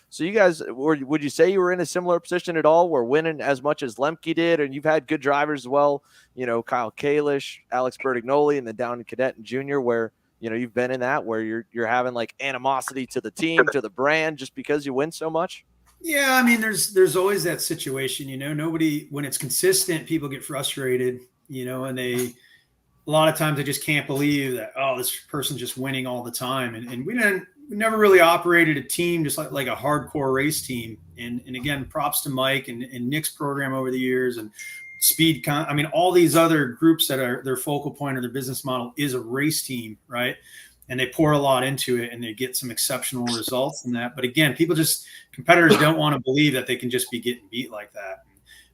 So you guys, would you say you were in a similar position at all, where winning as much as Lemke did, and you've had good drivers as well? Kyle Kalish, Alex Bertignoli, and then down in cadet and junior, where you've been in that, where you're having like animosity to the team, to the brand, just because you win so much. Yeah, I mean, there's always that situation, nobody, when it's consistent, people get frustrated, and a lot of times they just can't believe that, oh, this person's just winning all the time. And we never really operated a team just like a hardcore race team. And again, props to Mike and Nick's program over the years, and all these other groups that are their focal point of their business model is a race team, right? And they pour a lot into it, and they get some exceptional results in that. But again, competitors don't want to believe that they can just be getting beat like that.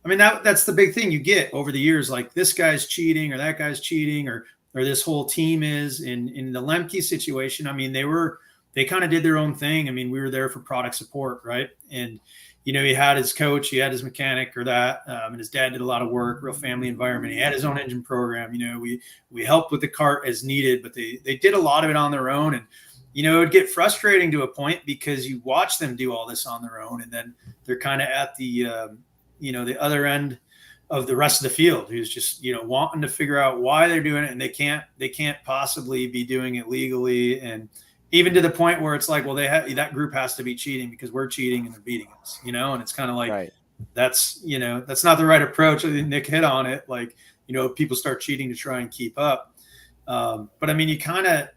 I mean, that's the big thing you get over the years, like this guy's cheating or that guy's cheating or this whole team is. In the Lemke situation, I mean, they kind of did their own thing. I mean, we were there for product support, right? And he had his coach, he had his mechanic or that, and his dad did a lot of work, real family environment. He had his own engine program. We helped with the cart as needed, but they did a lot of it on their own. And, it would get frustrating to a point because you watch them do all this on their own, and then they're kind of at the other end of the rest of the field, who's just, wanting to figure out why they're doing it, and they can't possibly be doing it legally. And even to the point where it's like, well, that group has to be cheating because we're cheating and they're beating us, and it's kind of like, right. That's not the right approach. I think Nick hit on it. Like, people start cheating to try and keep up. But I mean, you kind of,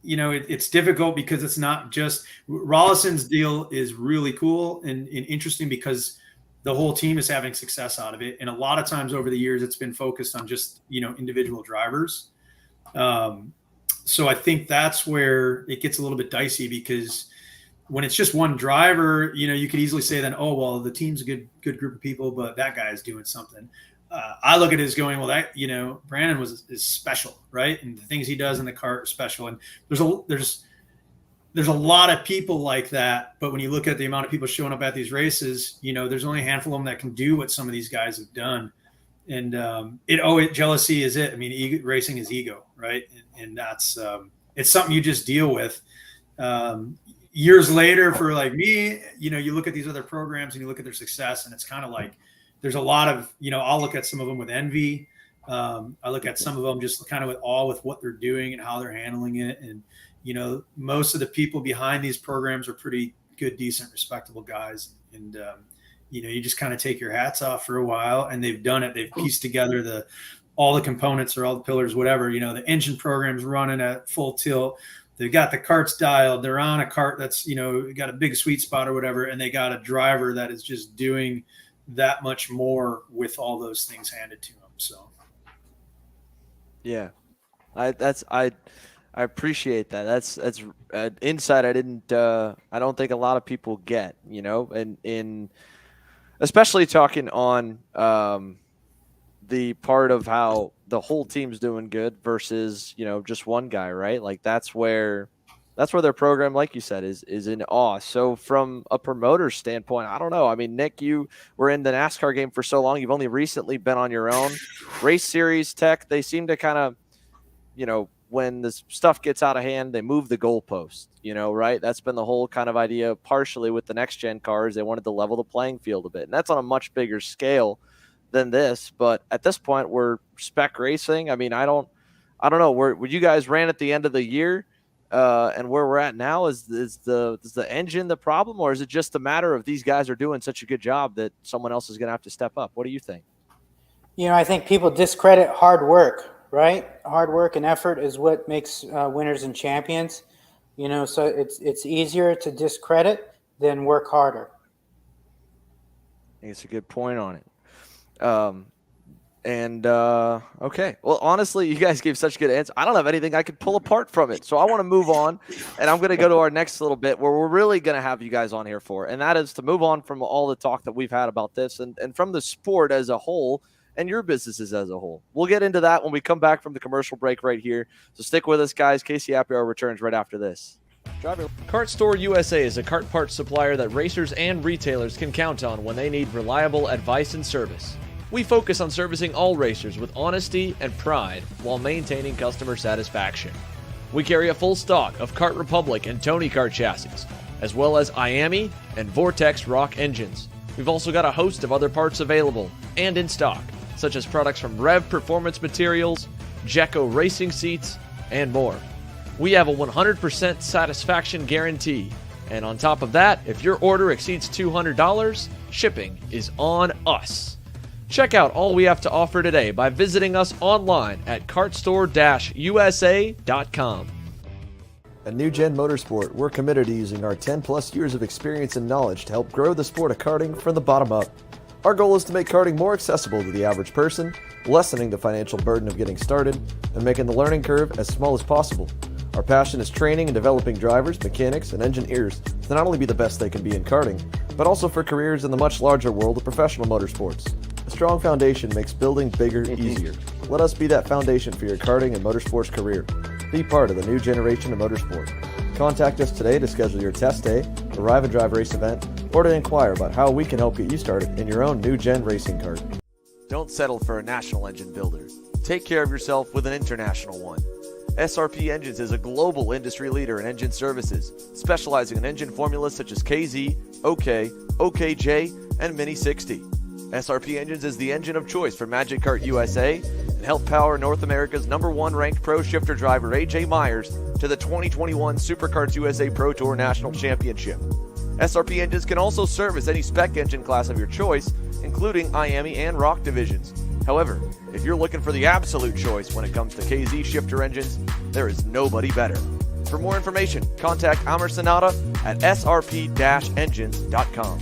it's difficult because it's not just Rollison's deal is really cool and interesting because the whole team is having success out of it. And a lot of times over the years, it's been focused on just, individual drivers. So I think that's where it gets a little bit dicey, because when it's just one driver, you could easily say then, oh, well, the team's a good group of people, but that guy is doing something. I look at it as going, well, that, Brandon is special, right? And the things he does in the cart are special. And there's a lot of people like that. But when you look at the amount of people showing up at these races, there's only a handful of them that can do what some of these guys have done. And jealousy is it. I mean, racing is ego, right? And that's it's something you just deal with. Years later, for like me, you look at these other programs and you look at their success, and it's kind of like there's a lot of, I'll look at some of them with envy. I look at some of them just kind of with awe with what they're doing and how they're handling it. And most of the people behind these programs are pretty good, decent, respectable guys. And, you just kind of take your hats off for a while, and they've done it. They've pieced together all the components or all the pillars, whatever, the engine program's running at full tilt. They've got the karts dialed. They're on a kart that's, got a big sweet spot or whatever. And they got a driver that is just doing that much more with all those things handed to them. So. Yeah, I appreciate that. That's insight I don't think a lot of people get, and especially talking on the part of how the whole team's doing good versus, just one guy, right? Like that's where their program, like you said, is in awe. So from a promoter standpoint, I don't know. I mean, Nick, you were in the NASCAR game for so long. You've only recently been on your own. Race Series Tech, they seem to kind of, when this stuff gets out of hand, they move the goalpost, right? That's been the whole kind of idea partially with the next gen cars. They wanted to level the playing field a bit. And that's on a much bigger scale than this. But at this point, we're spec racing. I mean, I don't know where you guys ran at the end of the year and where we're at now. Is the engine the problem, or is it just a matter of these guys are doing such a good job that someone else is going to have to step up? What do you think? I think people discredit hard work. Right, hard work and effort is what makes winners and champions. So it's easier to discredit than work harder. I think it's a good point on it. Okay. Well, honestly, you guys gave such good answers. I don't have anything I could pull apart from it, so I want to move on, and I'm going to go to our next little bit where we're really going to have you guys on here for, and that is to move on from all the talk that we've had about this and from the sport as a whole. And your businesses as a whole. We'll get into that when we come back from the commercial break right here. So stick with us, guys. KC Happy Hour returns right after this. Kart Store USA is a kart parts supplier that racers and retailers can count on when they need reliable advice and service. We focus on servicing all racers with honesty and pride while maintaining customer satisfaction. We carry a full stock of Kart Republic and Tony Kart chassis, as well as IAMI and Vortex Rock engines. We've also got a host of other parts available and in stock, such as products from Rev Performance Materials, Jecco Racing Seats, and more. We have a 100% satisfaction guarantee. And on top of that, if your order exceeds $200, shipping is on us. Check out all we have to offer today by visiting us online at kartstore-usa.com. At New Gen Motorsport, we're committed to using our 10-plus years of experience and knowledge to help grow the sport of karting from the bottom up. Our goal is to make karting more accessible to the average person, lessening the financial burden of getting started, and making the learning curve as small as possible. Our passion is training and developing drivers, mechanics, and engineers to not only be the best they can be in karting, but also for careers in the much larger world of professional motorsports. A strong foundation makes building bigger easier. Let us be that foundation for your karting and motorsports career. Be part of the new generation of motorsport. Contact us today to schedule your test day, arrive and drive race event, or to inquire about how we can help get you started in your own new gen racing kart. Don't settle for a national engine builder. Take care of yourself with an international one. SRP Engines is a global industry leader in engine services, specializing in engine formulas such as KZ, OK, OKJ, and Mini 60. SRP Engines is the engine of choice for Magic Kart USA and helped power North America's #1 ranked pro shifter driver AJ Myers to the 2021 SuperKarts USA Pro Tour National Championship. SRP Engines can also service any spec engine class of your choice, including IAMI and ROC divisions. However, if you're looking for the absolute choice when it comes to KZ shifter engines, there is nobody better. For more information, contact Amr Sonata at srp-engines.com.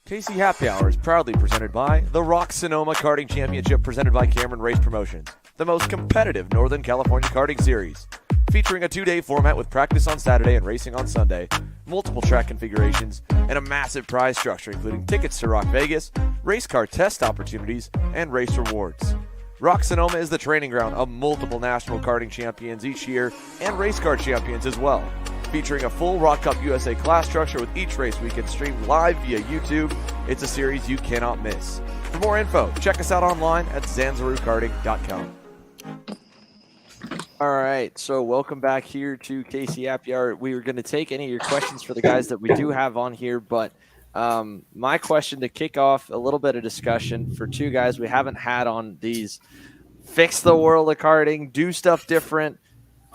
KC Happy Hour is proudly presented by the Rock Sonoma Karting Championship, presented by Cameron Race Promotions, the most competitive Northern California karting series. Featuring a 2-day format with practice on Saturday and racing on Sunday, multiple track configurations, and a massive prize structure including tickets to Rock Vegas, race car test opportunities, and race rewards. Rock Sonoma is the training ground of multiple national karting champions each year and race car champions as well. Featuring a full Rock Cup USA class structure with each race weekend streamed live via YouTube, it's a series you cannot miss. For more info, check us out online at zanzarukarting.com. All right, so welcome back here to KC Happy Hour. We were going to take any of your questions for the guys that we do have on here, but my question to kick off a little bit of discussion for two guys we haven't had on these fix the world of karting, do stuff different,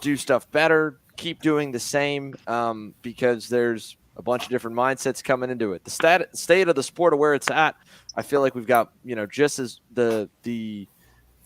do stuff better, keep doing the same, because there's a bunch of different mindsets coming into it. The state of the sport of where it's at, I feel like we've got, just as the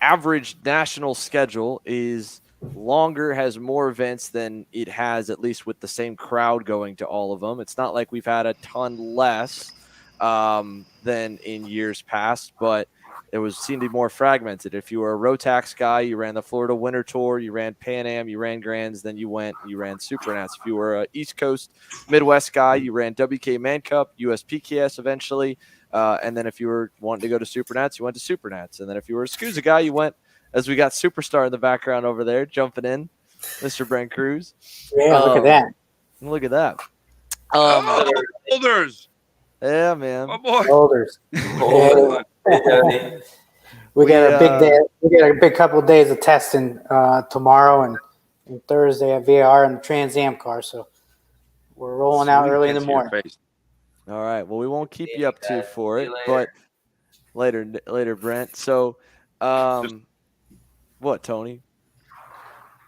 average national schedule is longer, has more events than it has, at least with the same crowd going to all of them. It's not like we've had a ton less than in years past, but it seemed to be more fragmented. If you were a Rotax guy, you ran the Florida Winter Tour, you ran Pan Am, you ran Grands, then you ran Supernats. If you were a East Coast, Midwest guy, you ran WK Man Cup, USPKS eventually. And then if you were wanting to go to Supernats, you went to Supernats. And then if you were a SCUSA guy, you went, as we got Superstar in the background over there, jumping in, Mr. Brent Cruz. Yeah, look at that. Look at that. Shoulders. Yeah, man. Oh boy. Shoulders. Oh, We got a big day. We got a big couple of days of testing tomorrow and Thursday at VAR and the Trans Am car. So we're rolling out early in the morning. All right. Well, we won't keep you up too for it, but later, Brent. So, what, Tony?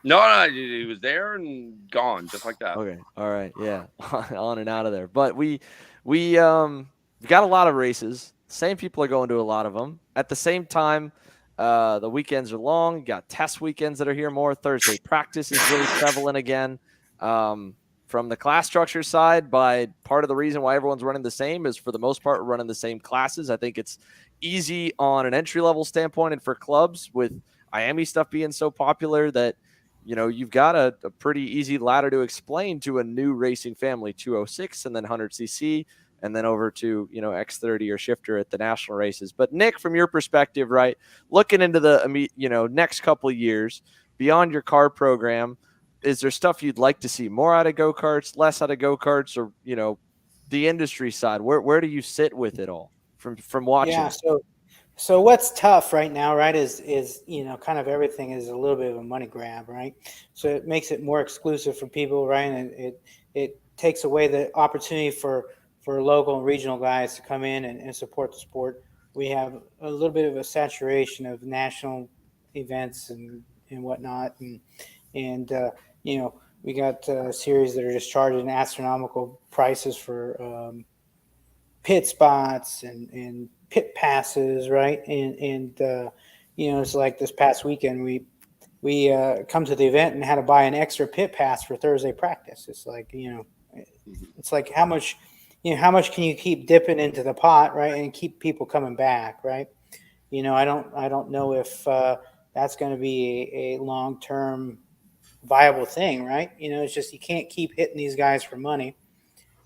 No, he was there and gone just like that. Okay. All right. Yeah. On and out of there. But we got a lot of races. Same people are going to a lot of them. At the same time, the weekends are long. You got test weekends that are here more. Thursday practice is really prevalent again. From the class structure side, by part of the reason why everyone's running the same is for the most part, we're running the same classes. I think it's easy on an entry-level standpoint and for clubs with Miami stuff being so popular that, you've got a pretty easy ladder to explain to a new racing family, 206 and then 100cc. And then over to, X30 or shifter at the national races. But Nick, from your perspective, right, looking into the, next couple of years beyond your car program, is there stuff you'd like to see more out of go-karts, less out of go-karts, or, the industry side? Where do you sit with it all from watching? Yeah. So what's tough right now, right, is kind of everything is a little bit of a money grab, right? So it makes it more exclusive for people, right? And it takes away the opportunity for local and regional guys to come in and support the sport. We have a little bit of a saturation of national events and whatnot. And we got series that are just charging astronomical prices for pit spots and pit passes, right? And it's like this past weekend, we come to the event and had to buy an extra pit pass for Thursday practice. It's like, it's like how much can you keep dipping into the pot, right, and keep people coming back, right? I don't know if that's going to be a long-term viable thing, right? It's just you can't keep hitting these guys for money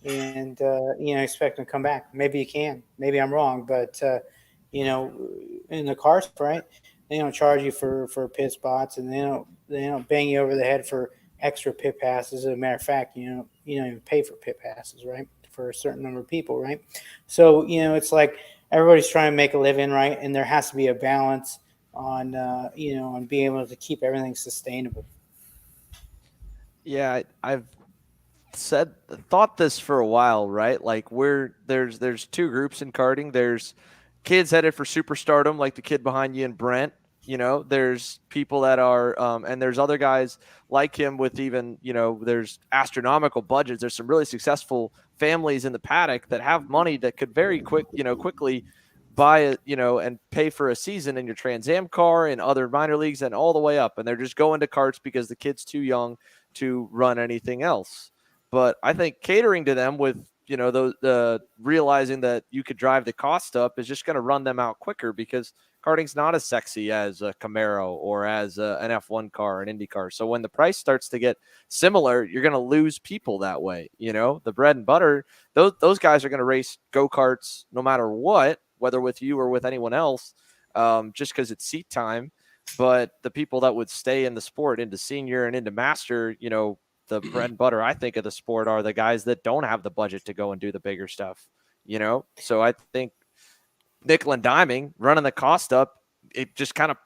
and expect them to come back. Maybe you can, maybe I'm wrong, but in the cars, right, they don't charge you for pit spots, and they don't bang you over the head for extra pit passes. As a matter of fact, you don't even pay for pit passes, right, for a certain number of people, right? So it's like everybody's trying to make a living, right, and there has to be a balance on on being able to keep everything sustainable. Yeah, I've thought this for a while, right? Like there's two groups in karting. There's kids headed for superstardom, like the kid behind you and Brent. There's people that are, and there's other guys like him with even, there's astronomical budgets. There's some really successful families in the paddock that have money that could very quickly buy it, and pay for a season in your Trans Am car and other minor leagues and all the way up. And they're just going to karts because the kid's too young to run anything else. But I think catering to them with, those realizing that you could drive the cost up is just going to run them out quicker, because karting's not as sexy as a Camaro or as an F1 car, an Indy car. So when the price starts to get similar, you're going to lose people that way. The bread and butter, those guys are going to race go-karts no matter what, whether with you or with anyone else, just because it's seat time. But the people that would stay in the sport into senior and into master, the bread and butter, I think, of the sport are the guys that don't have the budget to go and do the bigger stuff, So I think nickel and diming, running the cost up, it just kind of,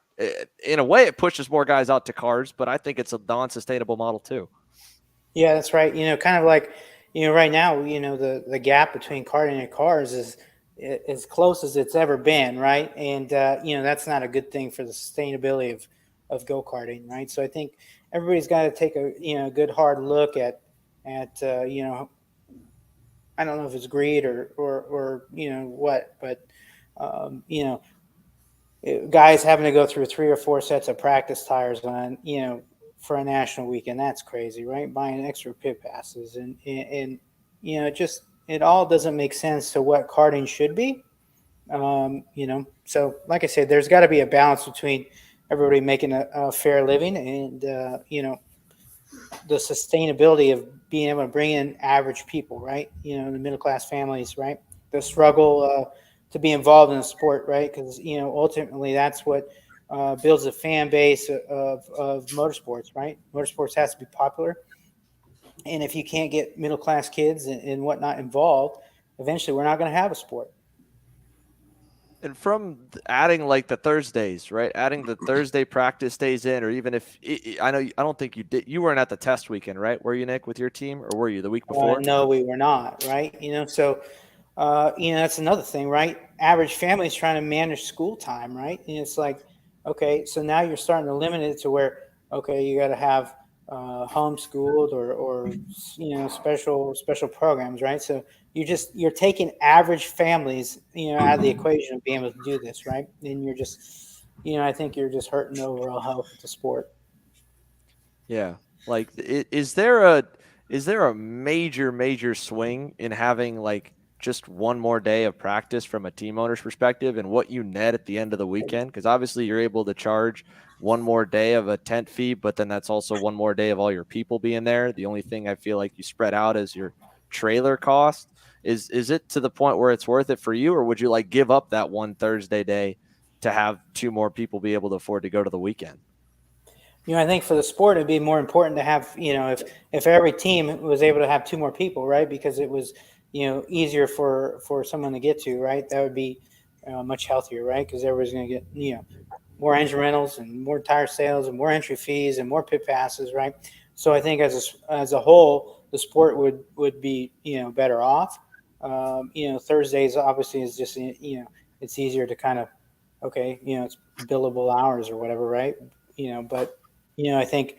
in a way, it pushes more guys out to cars, but I think it's a non-sustainable model too. Yeah, that's right. Kind of like, right now, the gap between karting and cars is as close as it's ever been, right? And, that's not a good thing for the sustainability of go-karting, right? So I think everybody's got to take a good hard look at I don't know if it's greed or what, but guys having to go through 3 or 4 sets of practice tires on for a national weekend, that's crazy, right? Buying extra pit passes and it all doesn't make sense to what karting should be. So like I said, there's got to be a balance between everybody making a fair living and the sustainability of being able to bring in average people, right? The middle class families, right? The struggle to be involved in the sport, right? Because ultimately that's what builds a fan base of motorsports, right? Motorsports has to be popular, and if you can't get middle class kids and whatnot involved, eventually we're not going to have a sport. And from adding like the Thursdays, right? Adding the Thursday practice days in, or even if I don't think you did. You weren't at the test weekend, right? Were you, Nick, with your team, or were you the week before? No, we were not, right? So that's another thing, right? Average families trying to manage school time, right? And it's like, okay, so now you're starting to limit it to where, okay, you got to have homeschooled or special programs, right? So you're taking average families, out of the equation of being able to do this, right? And you're just, I think you're just hurting the overall health of the sport. Yeah. Like, is there a major swing in having like just one more day of practice from a team owner's perspective and what you net at the end of the weekend? Because obviously you're able to charge one more day of a tent fee, but then that's also one more day of all your people being there. The only thing I feel like you spread out is your trailer cost. Is it to the point where it's worth it for you, or would you like give up that one Thursday day to have 2 more people be able to afford to go to the weekend? I think for the sport, it'd be more important to have, if every team was able to have 2 more people, right? Because it was, easier for someone to get to, right? That would be much healthier, right? Because everybody's going to get, more engine rentals and more tire sales and more entry fees and more pit passes, right? So I think as a whole, the sport would be, better off. Thursdays obviously is just, it's easier to kind of, okay, it's billable hours or whatever, right? But I think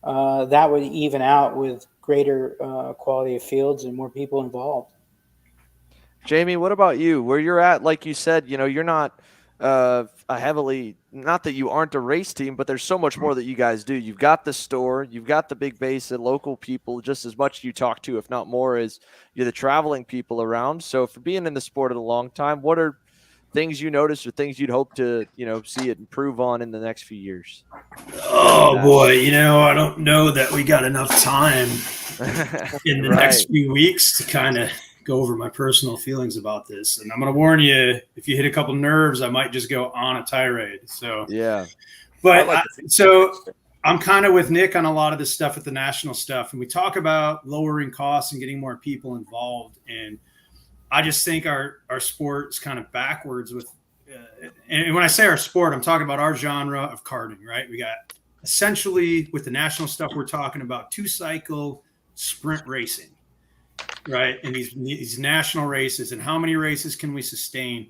that would even out with greater quality of fields and more people involved. Jamie, what about you? Where you're at, like you said, you're not not that you aren't a race team, but there's so much more that you guys do. You've got the store, you've got the big base and local people, just as much you talk to, if not more, as you're the traveling people around. So for being in the sport a long time, what are things you noticed or things you'd hope to, see it improve on in the next few years? Oh boy, I don't know that we got enough time in the next few weeks to kind of go over my personal feelings about this. And I'm going to warn you, if you hit a couple nerves, I might just go on a tirade. So, yeah. But so I'm kind of with Nick on a lot of this stuff with the national stuff. And we talk about lowering costs and getting more people involved. And I just think our sport is kind of backwards with, and when I say our sport, I'm talking about our genre of karting, right? We got essentially with the national stuff, we're talking about 2-cycle sprint racing. Right. And these national races, and how many races can we sustain?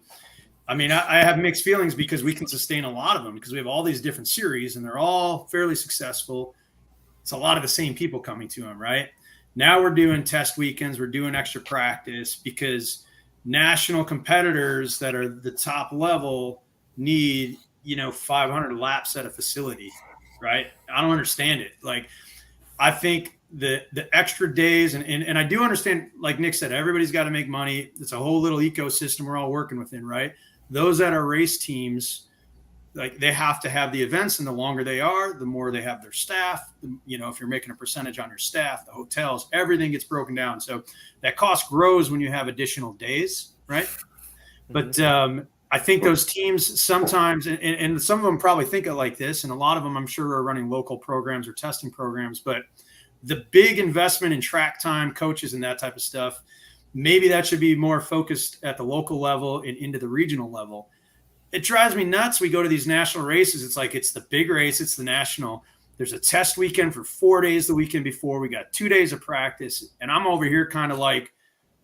I mean, I have mixed feelings because we can sustain a lot of them because we have all these different series and they're all fairly successful. It's a lot of the same people coming to them. Right now we're doing test weekends. We're doing extra practice because national competitors that are the top level need, 500 laps at a facility. Right. I don't understand it. Like, I think the extra days and I do understand, like Nick said, everybody's got to make money. It's a whole little ecosystem we're all working within, right? Those that are race teams, like they have to have the events, and the longer they are, the more they have their staff. If you're making a percentage on your staff, the hotels, everything gets broken down. So that cost grows when you have additional days, right? But I think those teams sometimes, and some of them probably think it like this, and a lot of them I'm sure are running local programs or testing programs, but the big investment in track time, coaches, and that type of stuff, maybe that should be more focused at the local level and into the regional level. It drives me nuts. We go to these national races. It's like, it's the big race. It's the national. There's a test weekend for 4 days the weekend before. We got 2 days of practice. And I'm over here kind of like,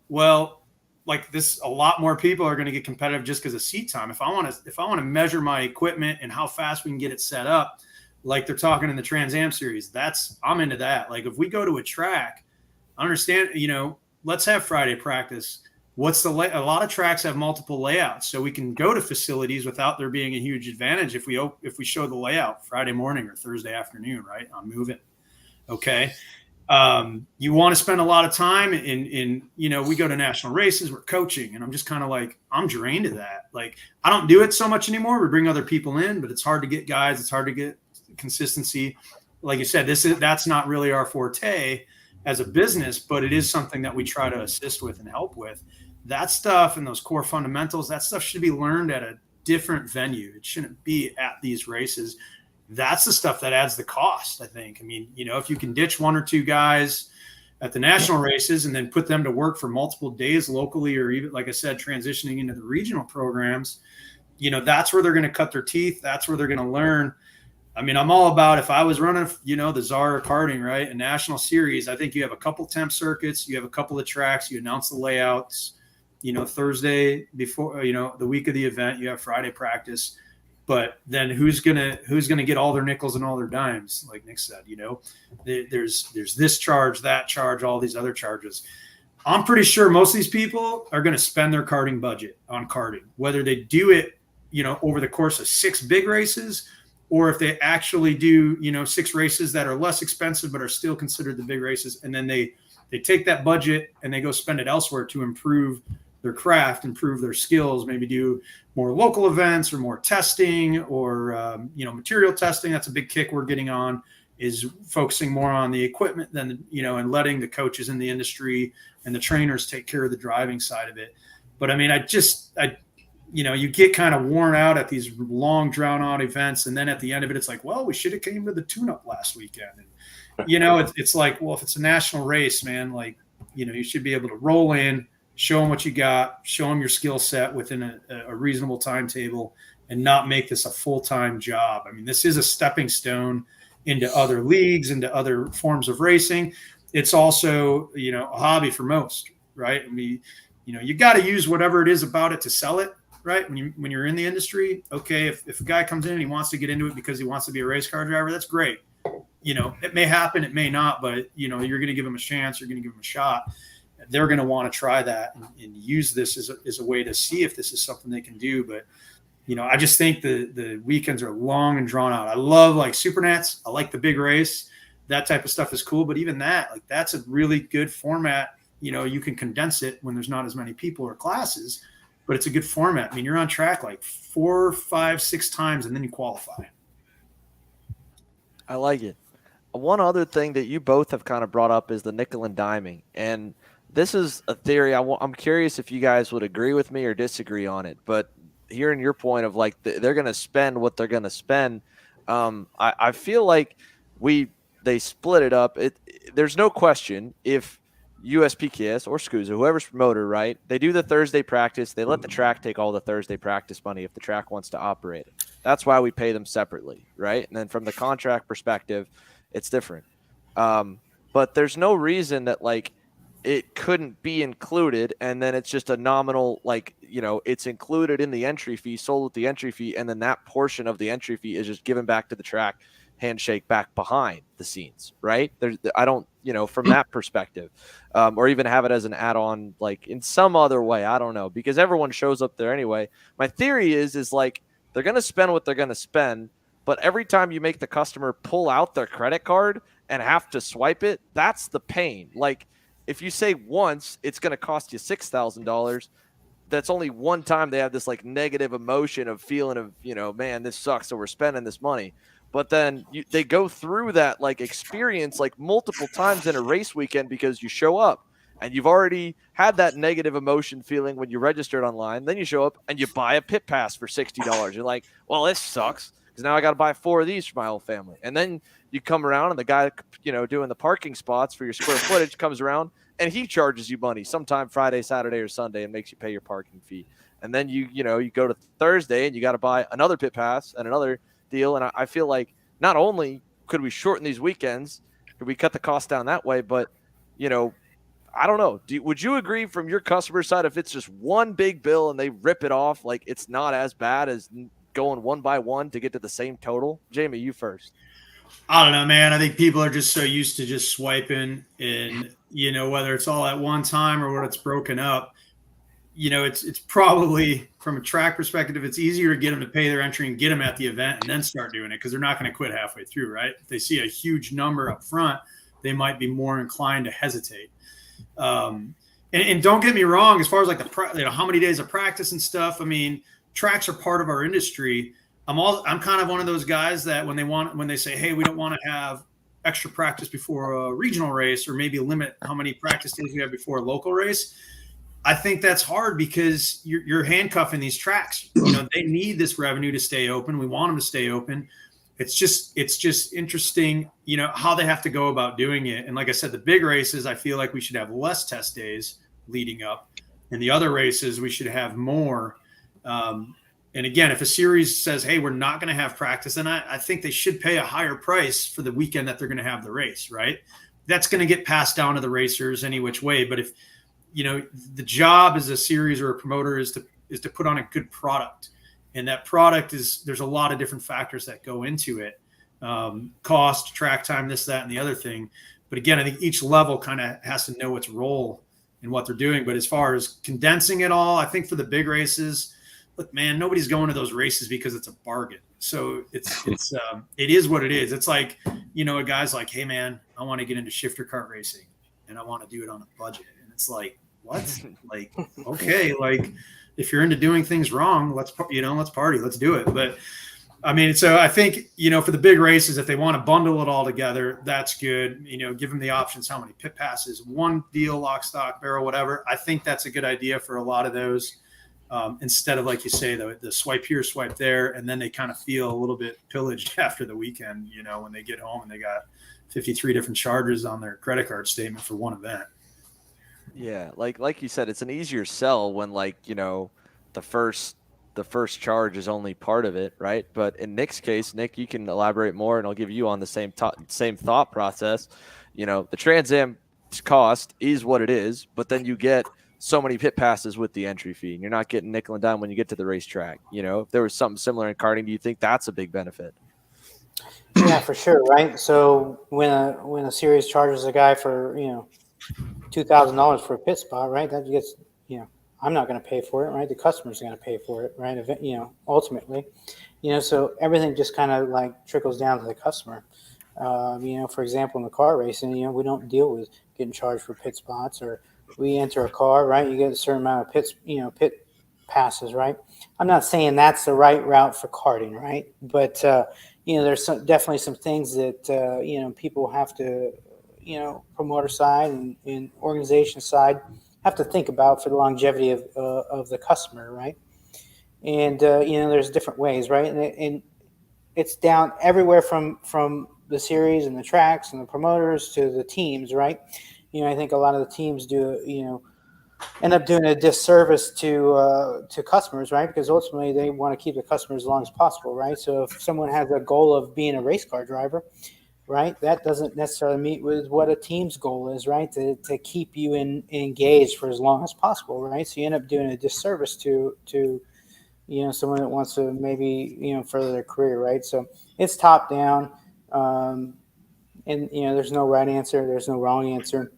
well, like this, a lot more people are going to get competitive just because of seat time. If I want to measure my equipment and how fast we can get it set up, like they're talking in the Trans Am series. I'm into that. Like if we go to a track, I understand, let's have Friday practice. What's a lot of tracks have multiple layouts, so we can go to facilities without there being a huge advantage if we show the layout Friday morning or Thursday afternoon, right? I'm moving. Okay. You want to spend a lot of time in we go to national races, we're coaching, and I'm just kind of like, I'm drained of that. Like I don't do it so much anymore. We bring other people in, but it's hard to get guys. It's hard to get consistency. Like you said, that's not really our forte as a business, but it is something that we try to assist with and help with. That stuff and those core fundamentals, that stuff should be learned at a different venue. It shouldn't be at these races. That's the stuff that adds the cost, I think. I mean, if you can ditch one or two guys at the national races and then put them to work for multiple days locally, or even, like I said, transitioning into the regional programs, that's where they're going to cut their teeth. That's where they're going to learn. I mean, I'm all about, if I was running, the Zara karting, right, a national series, I think you have a couple temp circuits, you have a couple of tracks, you announce the layouts, Thursday before, the week of the event, you have Friday practice. But then who's gonna get all their nickels and all their dimes, like Nick said? There's this charge, that charge, all these other charges. I'm pretty sure most of these people are going to spend their karting budget on karting, whether they do it, over the course of 6 big races, or if they actually do, 6 races that are less expensive but are still considered the big races, and then they take that budget and they go spend it elsewhere to improve their craft, improve their skills, maybe do more local events or more testing or, material testing. That's a big kick we're getting on, is focusing more on the equipment than, and letting the coaches in the industry and the trainers take care of the driving side of it. But I mean, you get kind of worn out at these long drawn out events. And then at the end of it, it's like, well, we should have came to the tune-up last weekend. And, it's like, well, if it's a national race, man, like, you should be able to roll in, show them what you got, show them your skill set within a reasonable timetable, and not make this a full-time job. I mean, this is a stepping stone into other leagues, into other forms of racing. It's also, a hobby for most, right? I mean, you got to use whatever it is about it to sell it, right? When you're in the industry, okay, if a guy comes in and he wants to get into it because he wants to be a race car driver, that's great. It may happen, it may not, but, you're going to give him a chance, you're going to give him a shot. They're going to want to try that and use this as a way to see if this is something they can do. But, I just think the weekends are long and drawn out. I love like Supernats. I like the big race. That type of stuff is cool. But even that, like, that's a really good format. You can condense it when there's not as many people or classes, but it's a good format. I mean, you're on track like 4, 5, 6 times and then you qualify. I like it. One other thing that you both have kind of brought up is the nickel and diming. And this is a theory. I'm curious if you guys would agree with me or disagree on it. But hearing your point of like they're going to spend what they're going to spend, I feel like they split it up. There's no question if USPKS or SCUSA, whoever's promoter, right? They do the Thursday practice. They let the track take all the Thursday practice money if the track wants to operate it. That's why we pay them separately, right? And then from the contract perspective, it's different. But there's no reason that like it couldn't be included, and then it's just a nominal, like, it's included in the entry fee, sold with the entry fee, and then that portion of the entry fee is just given back to the track, handshake back behind the scenes, right? I don't, from that perspective, or even have it as an add-on, like in some other way, I don't know, because everyone shows up there anyway. My theory is like they're going to spend what they're going to spend, but every time you make the customer pull out their credit card and have to swipe it, that's the pain. Like, if you say once it's going to cost you $6,000, that's only one time they have this like negative emotion of feeling of, man, this sucks, so we're spending this money. But then they go through that like experience like multiple times in a race weekend because you show up and you've already had that negative emotion feeling when you registered online. Then you show up and you buy a pit pass for $60. You're like, well, this sucks because now I got to buy 4 of these for my whole family. And then you come around and the guy, doing the parking spots for your square footage comes around and he charges you money sometime Friday, Saturday, or Sunday and makes you pay your parking fee. And then you go to Thursday and you got to buy another pit pass and another deal. And I feel like not only could we shorten these weekends, could we cut the cost down that way, but, I don't know. Would you agree from your customer side if it's just one big bill and they rip it off, like it's not as bad as going one by one to get to the same total? Jamie, you first. I don't know, man. I think people are just so used to just swiping, and whether it's all at one time or whether it's broken up. It's probably, from a track perspective, it's easier to get them to pay their entry and get them at the event and then start doing it, because they're not going to quit halfway through, right? If they see a huge number up front, they might be more inclined to hesitate. And don't get me wrong, as far as like how many days of practice and stuff. I mean, tracks are part of our industry. I'm kind of one of those guys that when they say, hey, we don't want to have extra practice before a regional race, or maybe limit how many practice days we have before a local race. I think that's hard, because you're handcuffing these tracks. They need this revenue to stay open. We want them to stay open. It's just interesting, how they have to go about doing it. And like I said, the big races, I feel like we should have less test days leading up, and the other races we should have more. And again, if a series says, hey, we're not going to have practice, then I think they should pay a higher price for the weekend that they're going to have the race, right? That's going to get passed down to the racers any which way. But if, the job as a series or a promoter is to put on a good product. And that product there's a lot of different factors that go into it. Cost, track time, this, that, and the other thing. But again, I think each level kind of has to know its role in what they're doing. But as far as condensing it all, I think for the big races, look, man, nobody's going to those races because it's a bargain. So it is what it is. It's like, a guy's like, hey man, I want to get into shifter kart racing and I want to do it on a budget. And it's like, what? Like, okay, like if you're into doing things wrong, let's party, let's do it. But I mean, so I think, for the big races, if they want to bundle it all together, that's good. Give them the options, how many pit passes, one deal, lock, stock, barrel, whatever. I think that's a good idea for a lot of those. Instead of, like you say, the swipe here, swipe there, and then they kind of feel a little bit pillaged after the weekend, when they get home and they got 53 different charges on their credit card statement for one event. Yeah, like you said, it's an easier sell when the first charge is only part of it, right? But in Nick's case, Nick, you can elaborate more, and I'll give you on the same thought process. The Trans Am cost is what it is, but then you get so many pit passes with the entry fee, and you're not getting nickel and dime when you get to the racetrack. If there was something similar in karting, do you think that's a big benefit? Yeah, for sure, right? So when a series charges a guy for $2,000 for a pit spot, right? That gets I'm not going to pay for it, right? The customer's going to pay for it, right? Ultimately, so everything just kind of like trickles down to the customer. For example, in the car racing, we don't deal with getting charged for pit spots, or we enter a car, right? You get a certain amount of pit passes, right? I'm not saying that's the right route for karting, right? But there's definitely some things that people have to, promoter side and organization side have to think about for the longevity of the customer, right? And there's different ways, right? And it's down everywhere from the series and the tracks and the promoters to the teams, right? I think a lot of the teams end up doing a disservice to customers, right? Because ultimately they want to keep the customers as long as possible, right? So if someone has a goal of being a race car driver, right, that doesn't necessarily meet with what a team's goal is, right? To keep you engaged for as long as possible, right? So you end up doing a disservice to someone that wants to maybe further their career, right? So it's top down, and there's no right answer, there's no wrong answer.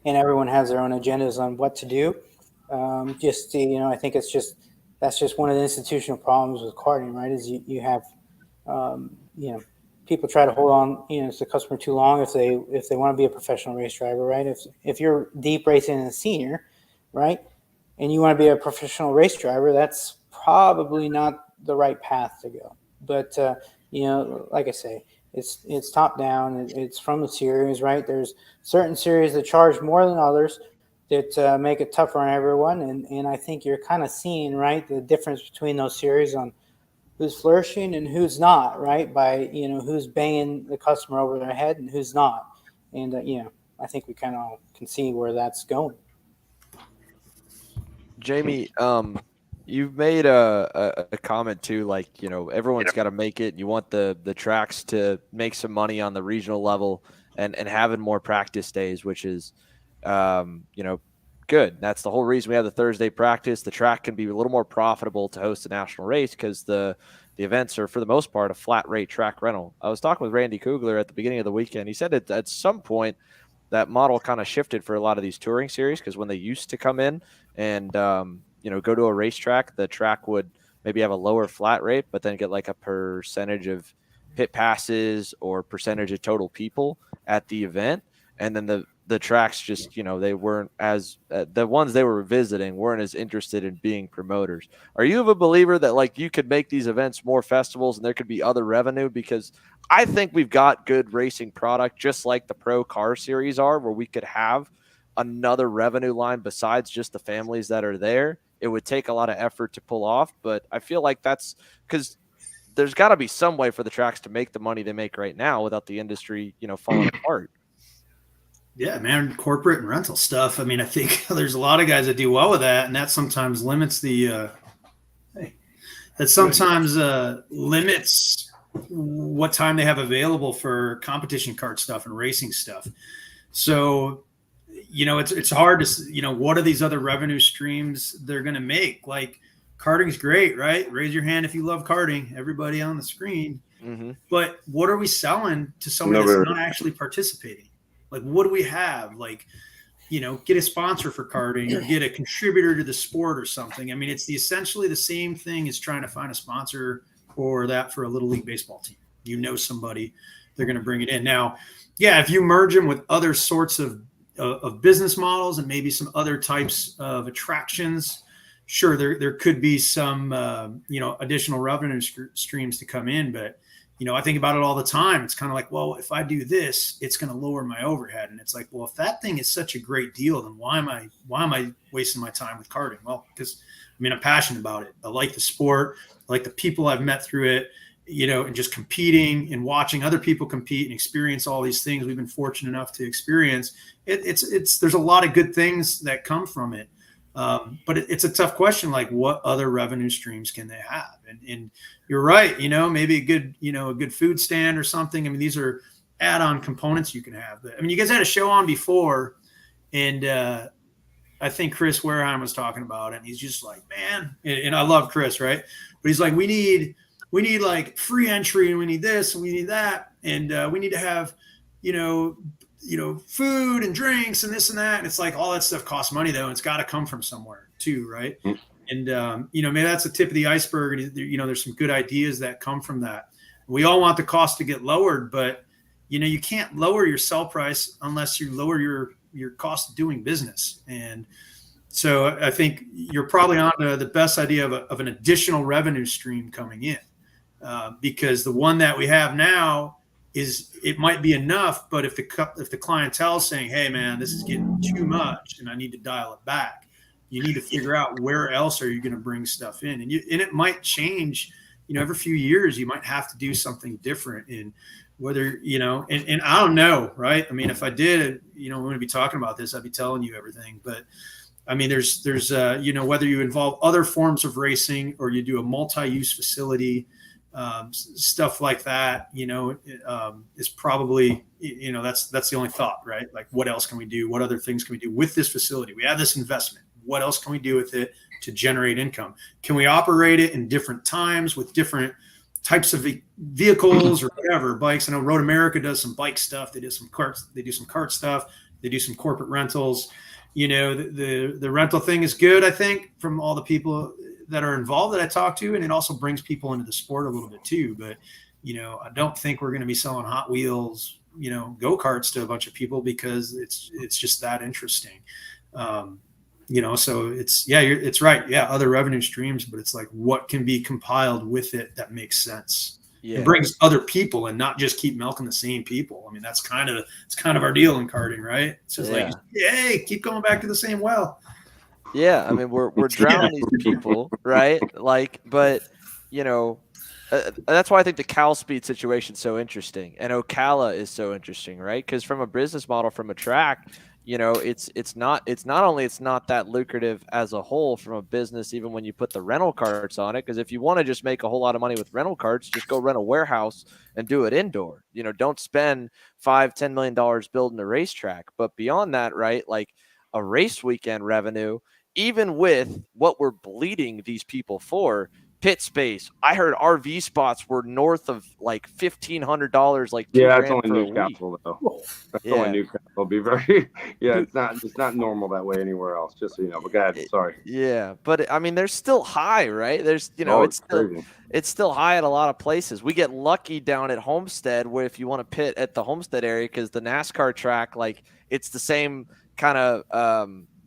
And everyone has their own agendas on what to do. I think that's just one of the institutional problems with karting, right? Is you have, people try to hold on, to the customer too long if they want to be a professional race driver, right? If you're deep racing as a senior, right, and you want to be a professional race driver, that's probably not the right path to go. But like I say, it's top down. It's from the series, right? There's certain series that charge more than others that make it tougher on everyone. And I think you're kind of seeing, right, the difference between those series on who's flourishing and who's not, right? By, who's banging the customer over their head and who's not. And, I think we kind of can see where that's going. Jamie, you've made a comment too, like, everyone's got to make it. You want the tracks to make some money on the regional level and having more practice days, which is, good. That's the whole reason we have the Thursday practice. The track can be a little more profitable to host a national race because the events are, for the most part, a flat rate track rental. I was talking with Randy Kugler at the beginning of the weekend. He said that at some point that model kind of shifted for a lot of these touring series, because when they used to come in and go to a racetrack, the track would maybe have a lower flat rate, but then get like a percentage of pit passes or percentage of total people at the event. And then the tracks just, they weren't as the ones they were visiting weren't as interested in being promoters. Are you of a believer that like you could make these events more festivals and there could be other revenue? Because I think we've got good racing product, just like the pro car series are, where we could have another revenue line besides just the families that are there. It would take a lot of effort to pull off, but I feel like that's because there's got to be some way for the tracks to make the money they make right now without the industry, falling apart. Yeah, man, corporate and rental stuff. I mean, I think there's a lot of guys that do well with that, and that sometimes limits limits what time they have available for competition kart stuff and racing stuff. So, it's hard to, what are these other revenue streams they're going to make? Like, karting's great, right? Raise your hand if you love karting, everybody on the screen. Mm-hmm. But what are we selling to somebody that's not actually participating? Like, what do we have? Like, get a sponsor for karting or get a contributor to the sport or something. I mean, it's essentially the same thing as trying to find a sponsor or that for a little league baseball team. Somebody, they're going to bring it in. Now, yeah, if you merge them with other sorts of business models and maybe some other types of attractions, sure, there could be some, additional revenue streams to come in. But, I think about it all the time. It's kind of like, well, if I do this, it's going to lower my overhead. And it's like, well, if that thing is such a great deal, then why am I wasting my time with karting? Well, because I'm passionate about it. I like the sport. I like the people I've met through it, and just competing and watching other people compete and experience all these things we've been fortunate enough to experience. There's a lot of good things that come from it. But it's a tough question. Like, what other revenue streams can they have? And you're right. Maybe a good food stand or something. I mean, these are add-on components you can have. But I mean, you guys had a show on before, and I think Chris Wareheim was talking about it. And he's just like, man, and I love Chris, right? But he's like, we need like free entry, and we need this, and we need that, and we need to have, food and drinks and this and that. And it's like all that stuff costs money though. And it's got to come from somewhere too. Right. Mm-hmm. And, maybe that's the tip of the iceberg. And, there's some good ideas that come from that. We all want the cost to get lowered, but, you can't lower your sell price unless you lower your cost of doing business. And so I think you're probably on to the best idea of an additional revenue stream coming in, because the one that we have now, it might be enough, but if the clientele is saying, hey man, this is getting too much and I need to dial it back, you need to figure out where else are you going to bring stuff in. And it might change, every few years you might have to do something different in whether, and I don't know, right? I mean, if I did, we wouldn't be talking about this, I'd be telling you everything. But I mean, there's whether you involve other forms of racing or you do a multi-use facility, stuff like that, is probably, that's the only thought, right? Like, what else can we do? What other things can we do with this facility? We have this investment. What else can we do with it to generate income? Can we operate it in different times with different types of vehicles or whatever, bikes? I know Road America does some bike stuff. They do some karts. They do some kart stuff. They do some corporate rentals. The rental thing is good, I think, from all the people that are involved that I talk to, and it also brings people into the sport a little bit too. But, I don't think we're going to be selling Hot Wheels, go-karts to a bunch of people because it's just that interesting. So it's right. Yeah. Other revenue streams, but it's like, what can be compiled with it that makes sense? Yeah. It brings other people and not just keep milking the same people. I mean, it's kind of our deal in karting, right? It's just like, hey, keep going back to the same well. Yeah, I mean, we're drowning these people, right? Like, but that's why I think the CalSpeed situation is so interesting, and Ocala is so interesting, right? Because from a business model, from a track, it's not that lucrative as a whole from a business, even when you put the rental carts on it. Because if you want to just make a whole lot of money with rental carts, just go rent a warehouse and do it indoor. Don't spend $5-10 million building a racetrack. But beyond that, right? Like, a race weekend revenue, even with what we're bleeding these people for. Pit space. I heard RV spots were north of like $1,500, like Yeah, $2,000 it's only for a week. Newcastle though. That's only Yeah. Newcastle. Be very yeah. Who- It's not normal that way anywhere else. Just so you know. But go ahead. Sorry. Yeah, but I mean, they're still high, right? There's, Oh, it's crazy. it's still high at a lot of places. We get lucky down at Homestead, where if you want to pit at the Homestead area, because the NASCAR track, like it's the same kind of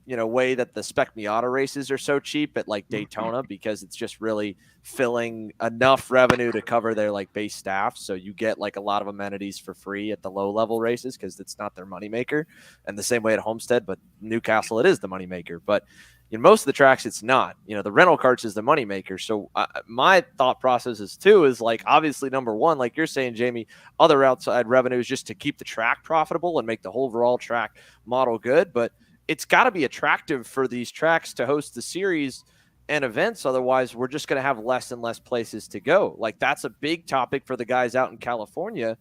way that the Spec Miata races are so cheap at like Daytona, because it's just really filling enough revenue to cover their like base staff. So you get like a lot of amenities for free at the low level races because it's not their moneymaker. And the same way at Homestead, but Newcastle, it is the moneymaker. But most of the tracks, it's not. The rental carts is the moneymaker. So my thought process is like, obviously, number one, like you're saying, Jamie, other outside revenues just to keep the track profitable and make the whole overall track model good. But it's got to be attractive for these tracks to host the series and events. Otherwise, we're just going to have less and less places to go. Like that's a big topic for the guys out in California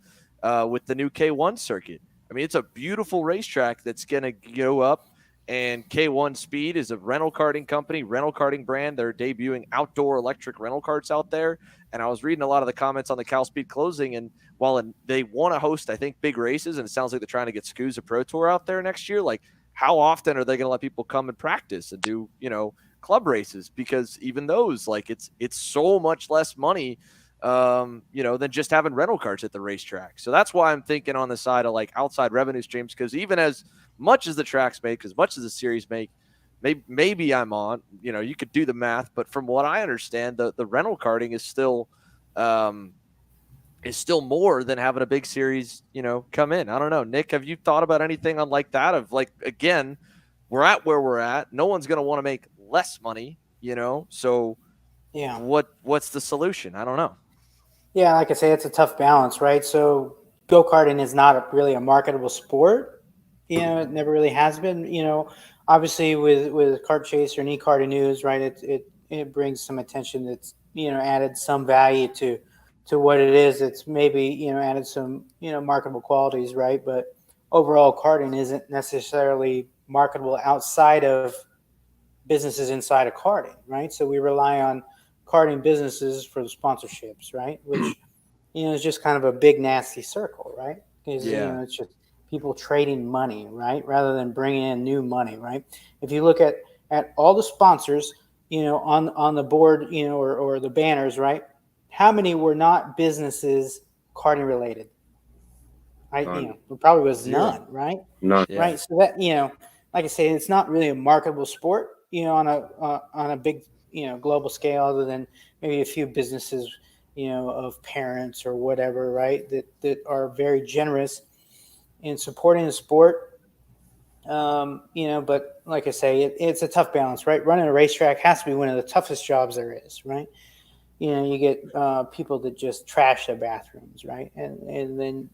with the new K1 circuit. I mean, it's a beautiful racetrack that's going to go up. And K1 Speed is a rental karting company, rental karting brand. They're debuting outdoor electric rental karts out there. And I was reading a lot of the comments on the CalSpeed closing. And while they want to host, I think, big races, and it sounds like they're trying to get SCUSA Pro Tour out there next year, like how often are they going to let people come and practice and do, club races? Because even those, like it's so much less money, than just having rental carts at the racetrack. So that's why I'm thinking on the side of like outside revenue streams, because even as much as the tracks make, as much as the series make, maybe I'm on, you could do the math, but from what I understand, the rental karting is still more than having a big series, come in. I don't know. Nick, have you thought about anything on like that of like, again, we're at where we're at. No one's going to want to make less money, So Yeah. What's the solution? I don't know. Yeah, like I say, it's a tough balance, right? So go-karting is not really a marketable sport. It never really has been. Obviously with Kart Chaser and eKarting News, right? It brings some attention. That's added some value to what it is. It's maybe added some marketable qualities, right? But overall, karting isn't necessarily marketable outside of businesses inside of karting, right? So we rely on karting businesses for the sponsorships, right? Which is just kind of a big nasty circle, right? Because it's just people trading money, right? Rather than bringing in new money, right? If you look at all the sponsors, on the board, or the banners, right? How many were not businesses karting related? There probably was none, right? None. Yeah. Right. So that, like I say, it's not really a marketable sport, on a big, global scale, other than maybe a few businesses, of parents or whatever, right? That are very generous in supporting the sport. But like I say, it's a tough balance, right? Running a racetrack has to be one of the toughest jobs there is, right? You get people that just trash their bathrooms, right? And then,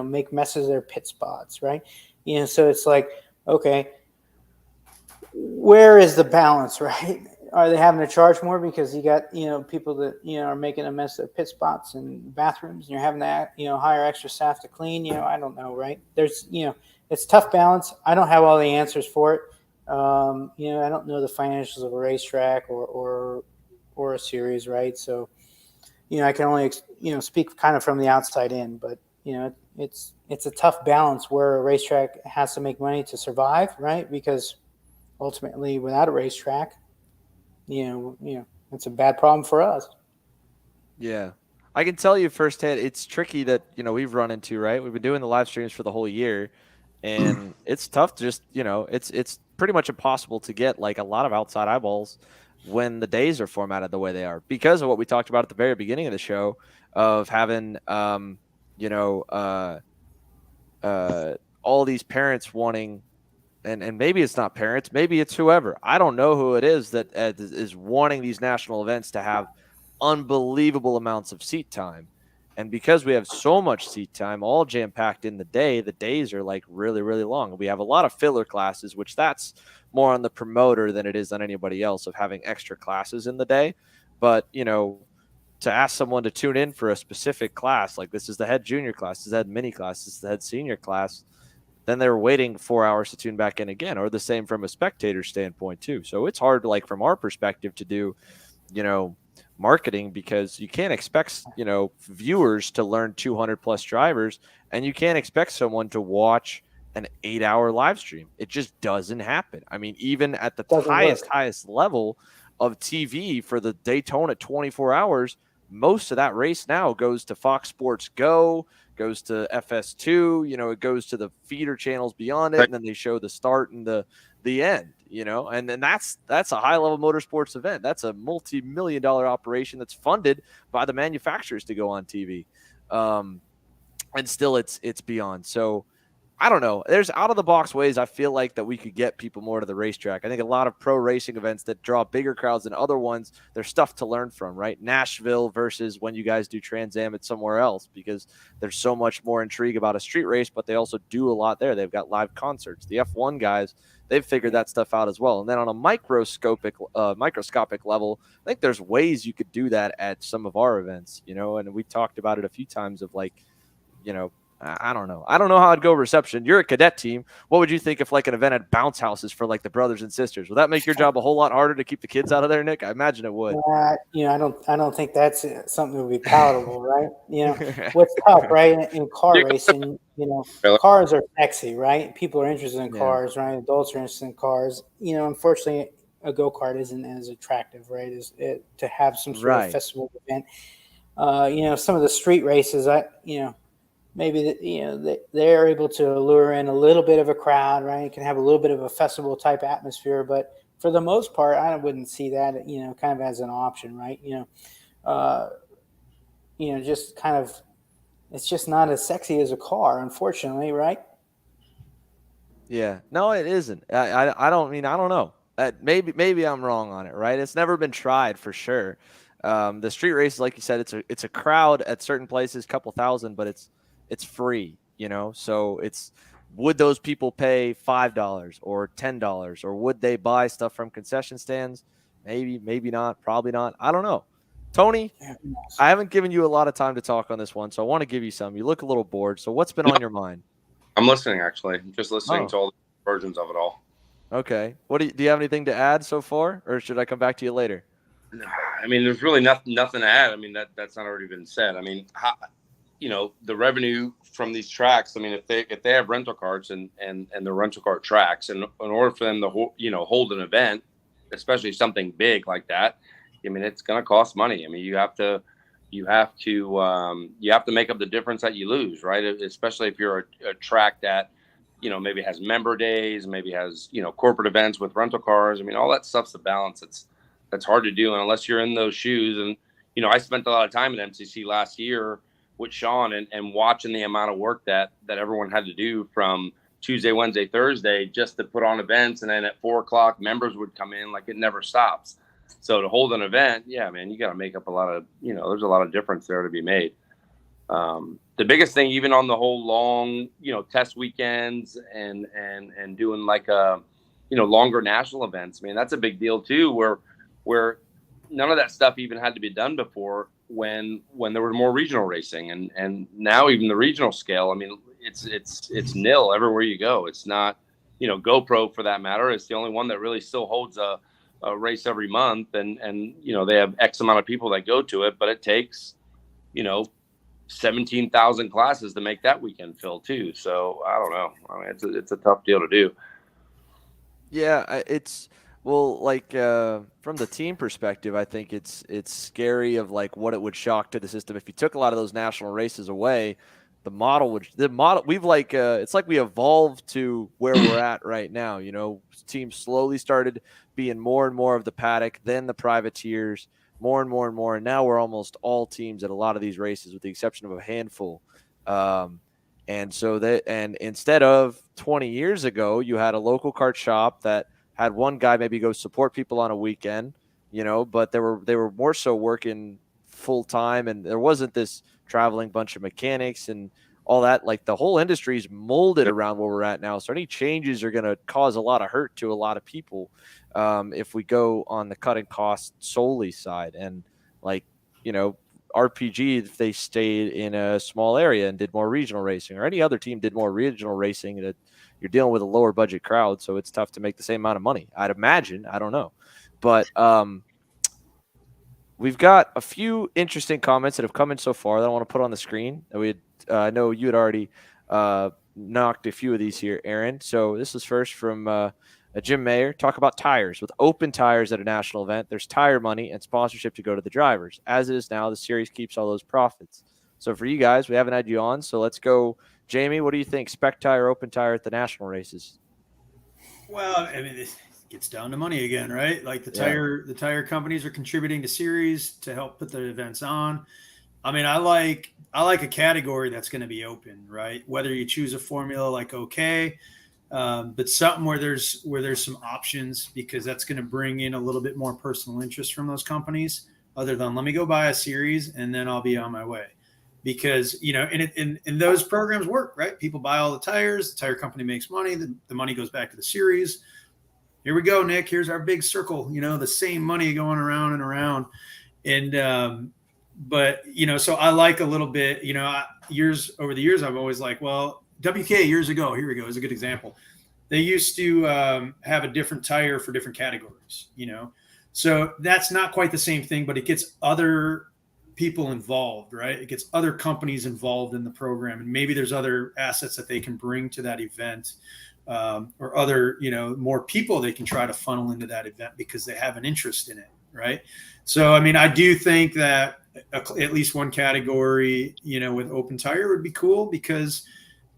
make messes of their pit spots, right? So it's like, okay, where is the balance, right? Are they having to charge more because you got, people that, are making a mess of pit spots and bathrooms, and you're having to, hire extra staff to clean? I don't know, right? There's, it's tough balance. I don't have all the answers for it. I don't know the financials of a racetrack or a series, right? So, I can only, speak kind of from the outside in, but, it's a tough balance where a racetrack has to make money to survive, right? Because ultimately, without a racetrack, it's a bad problem for us. Yeah. I can tell you firsthand, it's tricky that, we've run into, right? We've been doing the live streams for the whole year, and it's tough to just, it's pretty much impossible to get like a lot of outside eyeballs when the days are formatted the way they are, because of what we talked about at the very beginning of the show of having, all these parents wanting, and maybe it's not parents, maybe it's whoever. I don't know who it is that is wanting these national events to have unbelievable amounts of seat time. And because we have so much seat time, all jam-packed in the days are like really, really long. We have a lot of filler classes, which that's more on the promoter than it is on anybody else of having extra classes in the day. But, to ask someone to tune in for a specific class, like this is the head junior class, this is the head mini class, this is the head senior class, then they're waiting 4 hours to tune back in again, or the same from a spectator standpoint too. So it's hard, like from our perspective, to do, marketing, because you can't expect, viewers to learn 200 plus drivers, and you can't expect someone to watch an 8-hour live stream. It just doesn't happen. I mean, even at the Doesn't work. highest level of TV for the Daytona 24 hours, most of that race now goes to Fox Sports Go, goes to FS2, it goes to the feeder channels beyond it, and then they show the start and the end, and then that's a high level motorsports event. That's a multi-million-dollar operation that's funded by the manufacturers to go on TV. And still it's beyond. So I don't know. There's out of the box ways I feel like that we could get people more to the racetrack. I think a lot of pro racing events that draw bigger crowds than other ones, there's stuff to learn from, right? Nashville versus when you guys do Trans Am at somewhere else, because there's so much more intrigue about a street race, but they also do a lot there. They've got live concerts. The F1 guys, they've figured that stuff out as well. And then on a microscopic level, I think there's ways you could do that at some of our events, and we talked about it a few times of like, I don't know. I don't know how I'd go reception. You're a cadet team. What would you think if like an event had bounce houses for like the brothers and sisters? Would that make your job a whole lot harder to keep the kids out of there, Nick? I imagine it would. I don't think that's something that would be palatable, right? What's tough, right? In car racing, cars are sexy, right? People are interested in cars, right? Adults are interested in cars. Unfortunately, a go-kart isn't as attractive, right? To have some sort of festival event. Some of the street races, maybe they're able to lure in a little bit of a crowd, right? You can have a little bit of a festival type atmosphere, but for the most part, I wouldn't see that, kind of as an option, right? Just kind of, it's just not as sexy as a car, unfortunately, right? Yeah, no, it isn't. I don't know. Maybe I'm wrong on it, right? It's never been tried for sure. The street races, like you said, it's a crowd at certain places, couple thousand, but it's free, so would those people pay $5 or $10, or would they buy stuff from concession stands? Maybe not, probably not. I don't know. Tony, I haven't given you a lot of time to talk on this one, so I want to give you some. You look a little bored. So what's been on your mind? I'm listening, actually. I'm just listening to all the versions of it all. Okay. Do you have anything to add so far, or should I come back to you later? I mean, there's really nothing to add. I mean, that's not already been said. I mean, the revenue from these tracks. I mean, if they have rental carts and the rental cart tracks, and in order for them to hold an event, especially something big like that, I mean, it's going to cost money. I mean, you have to make up the difference that you lose, right? Especially if you're a track that maybe has member days, maybe has corporate events with rental cars. I mean, all that stuff's the balance. That's hard to do, and unless you're in those shoes. And I spent a lot of time at MCC last year with Sean and watching the amount of work that everyone had to do from Tuesday, Wednesday, Thursday just to put on events. And then at 4:00, members would come in. Like, it never stops. So to hold an event, yeah, man, you got to make up a lot of, there's a lot of difference there to be made. The biggest thing, even on the whole long, test weekends and doing like longer national events, I mean, that's a big deal too, where none of that stuff even had to be done before when there was more regional racing, and now even the regional scale, I mean, it's nil everywhere you go. It's not, GoPro for that matter. It's the only one that really still holds a race every month, and they have X amount of people that go to it, but it takes 17,000 classes to make that weekend fill too. So I don't know. I mean, it's a tough deal to do. Yeah, from the team perspective, I think it's scary of like what it would shock to the system if you took a lot of those national races away. The model we've it's like we evolved to where we're at right now. Teams slowly started being more and more of the paddock, then the privateers, more and more and more, and now we're almost all teams at a lot of these races, with the exception of a handful. And instead of 20 years ago, you had a local kart shop that had one guy maybe go support people on a weekend, but they were more so working full time, and there wasn't this traveling bunch of mechanics and all that. Like, the whole industry's molded around where we're at now. So any changes are going to cause a lot of hurt to a lot of people if we go on the cutting cost solely side. And RPG if they stayed in a small area and did more regional racing, or any other team did more regional racing. That you're dealing with a lower budget crowd, so it's tough to make the same amount of money. I'd imagine. I don't know, but we've got a few interesting comments that have come in so far that I want to put on the screen. I know you had already knocked a few of these here, Aaron. So this is first from Jim Mayer. Talk about tires. With open tires at a national event, there's tire money and sponsorship to go to the drivers. As it is now, the series keeps all those profits. So for you guys, we haven't had you on, so let's go. Jamie, what do you think? Spec tire, open tire at the national races? Well, I mean, it gets down to money again, right? Like the tire companies are contributing to series to help put the events on. I mean, I like a category that's going to be open, right? Whether you choose a formula like okay, but something where there's some options, because that's going to bring in a little bit more personal interest from those companies, other than let me go buy a series and then I'll be on my way. Because, you know, and those programs work, right? People buy all the tires, the tire company makes money, the money goes back to the series. Here we go, Nick. Here's our big circle, you know, the same money going around and around. And, but, you know, so I like a little bit, you know, over the years, I've always like, well, WK years ago, here we go, is a good example. They used to have a different tire for different categories, you know. So that's not quite the same thing, but it gets other people involved, right? It gets other companies involved in the program, and maybe there's other assets that they can bring to that event, or other, you know, more people they can try to funnel into that event because they have an interest in it, right? So, I mean, I do think that at least one category, you know, with open tire would be cool, because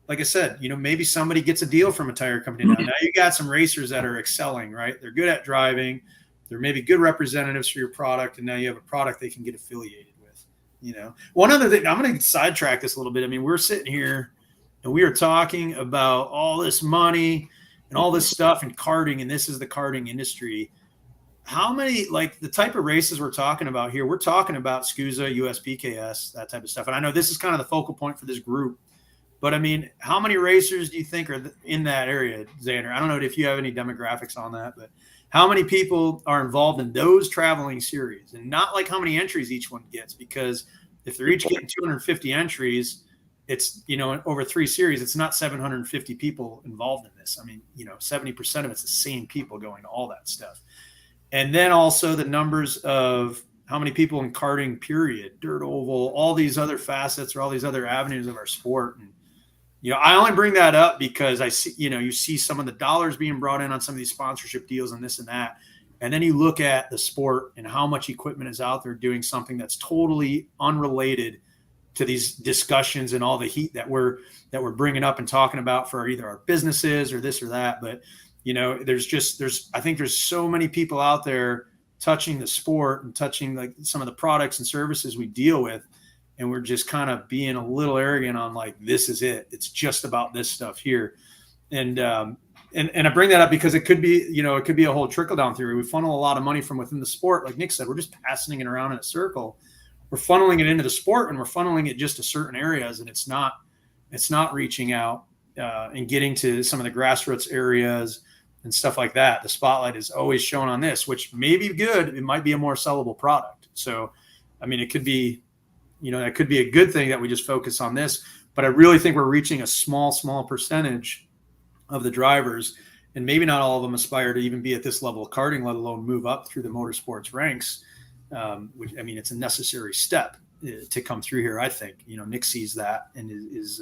like I said, you know, maybe somebody gets a deal from a tire company now. Now you got some racers that are excelling, right? They're good at driving. They're maybe good representatives for your product, and now you have a product they can get affiliated with, you know. One other thing, I'm going to sidetrack this a little bit. I mean, we're sitting here and we are talking about all this money and all this stuff and karting, and this is the karting industry. How many, like the type of races we're talking about here, we're talking about SCUSA, USPKS, that type of stuff. And I know this is kind of the focal point for this group, but I mean, how many racers do you think are in that area, Xander? I don't know if you have any demographics on that, but how many people are involved in those traveling series? And not like how many entries each one gets, because if they're each getting 250 entries, it's, you know, over 3 series, it's not 750 people involved in this. I mean, you know, 70% of it's the same people going to all that stuff. And then also the numbers of how many people in karting, period, dirt oval, all these other facets or all these other avenues of our sport. And, you know, I only bring that up because I see, you know, you see some of the dollars being brought in on some of these sponsorship deals and this and that. And then you look at the sport and how much equipment is out there doing something that's totally unrelated to these discussions and all the heat that we're bringing up and talking about for either our businesses or this or that. But, you know, I think there's so many people out there touching the sport and touching like some of the products and services we deal with. And we're just kind of being a little arrogant on like, this is it. It's just about this stuff here. And I bring that up because it could be, you know, it could be a whole trickle down theory. We funnel a lot of money from within the sport. Like Nick said, we're just passing it around in a circle. We're funneling it into the sport, and we're funneling it just to certain areas. And it's not reaching out and getting to some of the grassroots areas and stuff like that. The spotlight is always shown on this, which may be good. It might be a more sellable product. So, I mean, it could be, you know, that could be a good thing that we just focus on this, but I really think we're reaching a small percentage of the drivers, and maybe not all of them aspire to even be at this level of karting, let alone move up through the motorsports ranks. Which, I mean, it's a necessary step to come through here. I think, you know, Nick sees that and is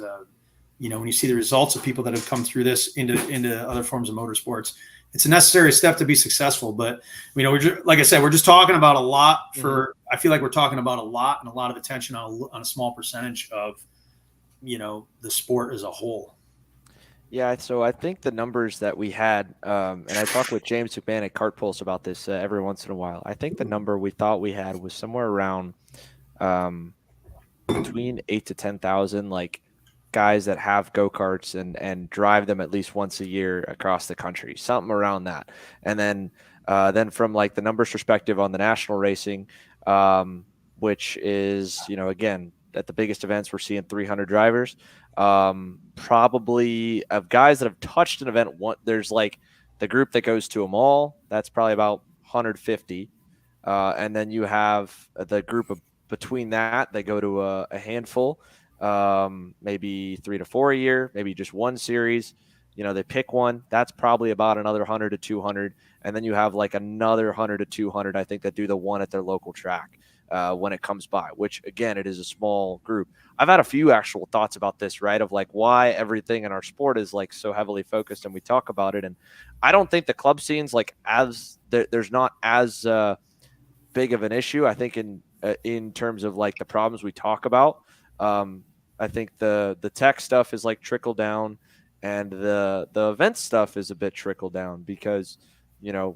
you know, when you see the results of people that have come through this into other forms of motorsports, it's a necessary step to be successful. But, you know, like I said, we're just talking about a lot I feel like we're talking about a lot and a lot of attention on a small percentage of, you know, the sport as a whole. Yeah, so I think the numbers that we had, and I talked with James McMahon at Kart Pulse about this every once in a while. I think the number we thought we had was somewhere around between 8,000 to 10,000, like guys that have go-karts and drive them at least once a year across the country, something around that. And then from like the numbers perspective on the national racing, which is, you know, again, at the biggest events, we're seeing 300 drivers. Probably of guys that have touched an event. There's like the group that goes to them all. That's probably about 150. And then you have the group of between that, they go to a handful, maybe 3 to 4 a year, maybe just one series. They pick one. That's probably about another 100 to 200. And then you have like another 100 to 200, I think, that do the one at their local track when it comes by, which, again, it is a small group. I've had a few actual thoughts about this, right, of like why everything in our sport is like so heavily focused, and we talk about it. And I don't think the club scene's like there's not as big of an issue, I think, in terms of like the problems we talk about. I think the tech stuff is like trickle down, and the event stuff is a bit trickle down because,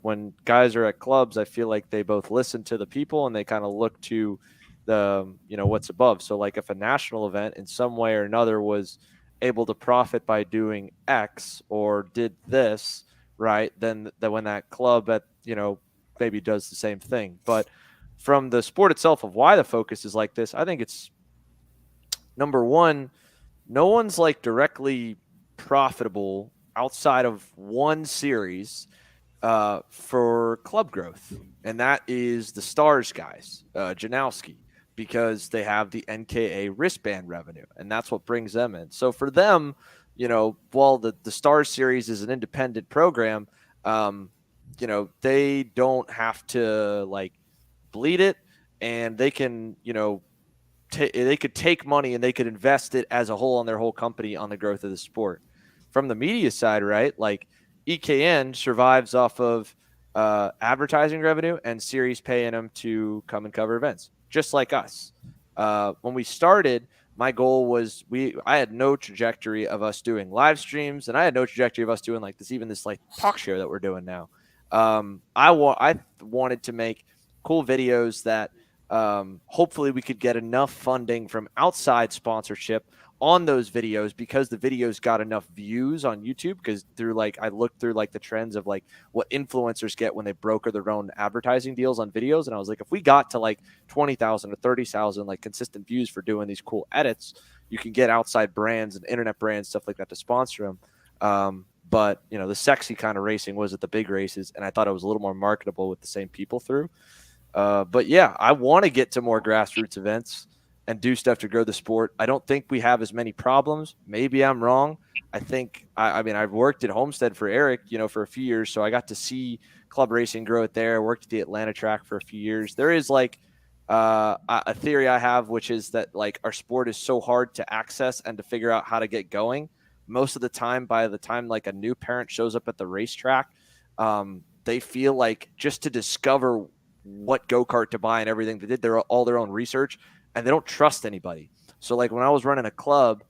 when guys are at clubs, I feel like they both listen to the people and they kind of look to the, what's above. So like if a national event in some way or another was able to profit by doing X or did this, right, then when that club at, maybe does the same thing. But from the sport itself of why the focus is like this, I think it's, number one, no one's like directly profitable outside of one series for club growth, and that is the Stars guys, Janowski, because they have the NKA wristband revenue, and that's what brings them in. So for them, while the Stars series is an independent program, they don't have to like bleed it, and they can, they could take money and they could invest it as a whole on their whole company on the growth of the sport. From the media side, right, like EKN survives off of advertising revenue and series paying them to come and cover events, just like us. When we started, my goal was I had no trajectory of us doing live streams, and I had no trajectory of us doing like this like talk show that we're doing now. I wanted to make cool videos that hopefully we could get enough funding from outside sponsorship on those videos, because the videos got enough views on YouTube, because I looked through like the trends of like what influencers get when they broker their own advertising deals on videos. And I was like, if we got to like 20,000 or 30,000 like consistent views for doing these cool edits, you can get outside brands and internet brands, stuff like that, to sponsor them. But the sexy kind of racing was at the big races, and I thought it was a little more marketable with the same people through. But yeah, I want to get to more grassroots events and do stuff to grow the sport. I don't think we have as many problems. Maybe I'm wrong. I think, I've worked at Homestead for Eric, for a few years. So I got to see club racing grow it there. I worked at the Atlanta track for a few years. There is like a theory I have, which is that like our sport is so hard to access and to figure out how to get going. Most of the time, by the time like a new parent shows up at the racetrack, they feel like just to discover what go-kart to buy and everything, they did all their own research, and they don't trust anybody. So like when I was running a club,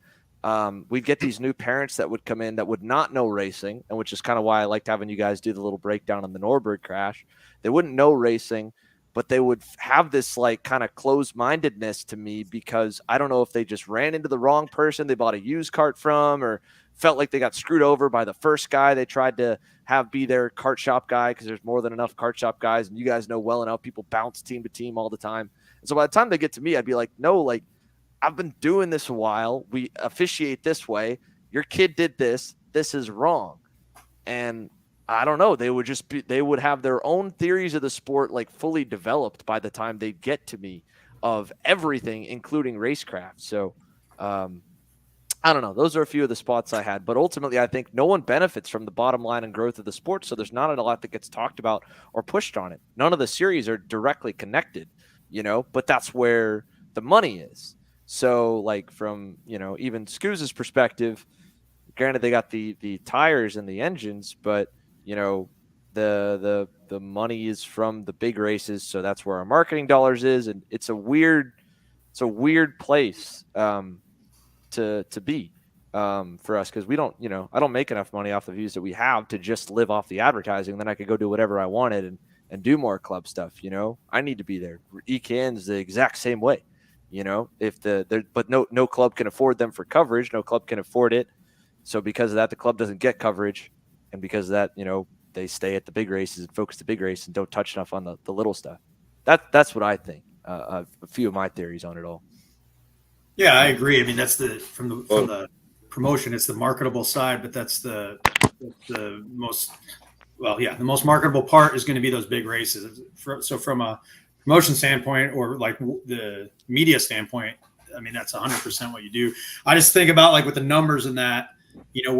we'd get these new parents that would come in that would not know racing, and which is kind of why I liked having you guys do the little breakdown on the Norberg crash. They wouldn't know racing, but they would have this like kind of closed-mindedness to me, because I don't know if they just ran into the wrong person they bought a used kart from, or felt like they got screwed over by the first guy they tried to have be their kart shop guy, because there's more than enough kart shop guys, and you guys know well enough, people bounce team to team all the time. And so by the time they get to me, I'd be like, no, like I've been doing this a while. We officiate this way. Your kid did this. This is wrong. And I don't know. They would have their own theories of the sport like fully developed by the time they get to me of everything, including racecraft. So I don't know. Those are a few of the spots I had. But ultimately, I think no one benefits from the bottom line and growth of the sport. So there's not a lot that gets talked about or pushed on it. None of the series are directly connected, but that's where the money is. So like from, even Scooz's perspective, granted they got the tires and the engines, but the money is from the big races. So that's where our marketing dollars is. And it's a weird place to be for us, because we don't, I don't make enough money off the views that we have to just live off the advertising. Then I could go do whatever I wanted and do more club stuff. I need to be there. EKN's the exact same way, if but no club can afford them for coverage. No club can afford it. So because of that, the club doesn't get coverage. And because of that, they stay at the big races and focus the big race and don't touch enough on the little stuff. That's what I think. A few of my theories on it all. Yeah, I agree. I mean, that's from the promotion, it's the marketable side, but that's the most, the most marketable part is going to be those big races. So from a promotion standpoint or like the media standpoint, I mean, that's 100% what you do. I just think about like with the numbers and that, you know,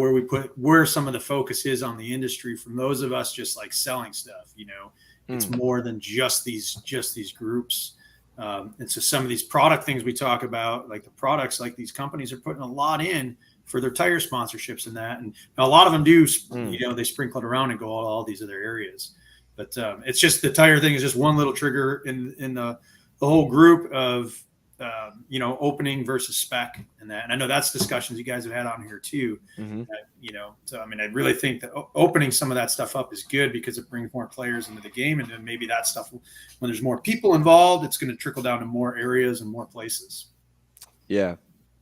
where some of the focus is on the industry from those of us just like selling stuff, you know, it's more than just these groups. And so some of these product things we talk about, like the products, like these companies are putting a lot in for their tire sponsorships and that. And a lot of them do, you know, they sprinkle it around and go all these other areas. But it's just the tire thing is just one little trigger in the whole group of, you know, opening versus spec and that. And I know that's discussions you guys have had on here too. That, you know, so I mean, I really think that opening some of that stuff up is good because it brings more players into the game. And then maybe that stuff, when there's more people involved, it's going to trickle down to more areas and more places. Yeah.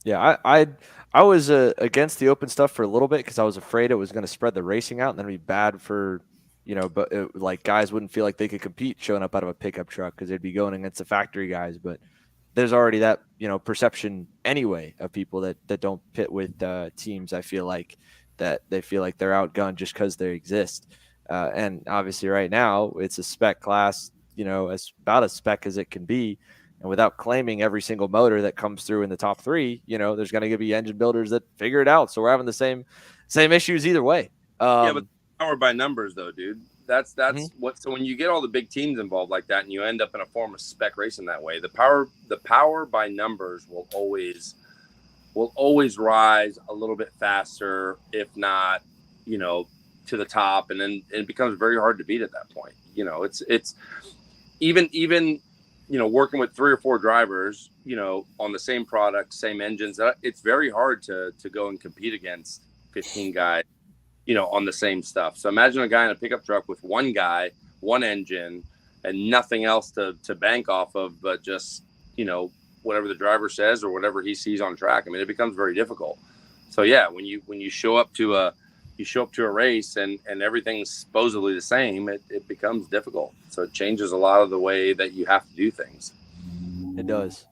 Yeah. I was against the open stuff for a little bit because I was afraid it was going to spread the racing out and then be bad for, you know, but like guys wouldn't feel like they could compete showing up out of a pickup truck because they'd be going against the factory guys. But there's already that, you know, perception anyway of people that don't pit with teams. I feel like that they feel like they're outgunned just because they exist. And obviously right now it's a spec class, you know, as about as spec as it can be. And without claiming every single motor that comes through in the top three, you know, there's going to be engine builders that figure it out. So we're having the same issues either way. Yeah, but power by numbers though, dude. That's what. So when you get all the big teams involved like that, and you end up in a form of spec racing that way, the power by numbers will always rise a little bit faster, if not, you know, to the top, and then it becomes very hard to beat at that point. You know, it's even you know, working with 3 or 4 drivers, you know, on the same product, same engines, it's very hard to go and compete against 15 guys, you know, on the same stuff. So imagine a guy in a pickup truck with one guy, one engine, and nothing else to bank off of, but just, you know, whatever the driver says or whatever he sees on track. I mean, it becomes very difficult. So yeah, when you show up to a race and everything's supposedly the same, it becomes difficult. So it changes a lot of the way that you have to do things. It does.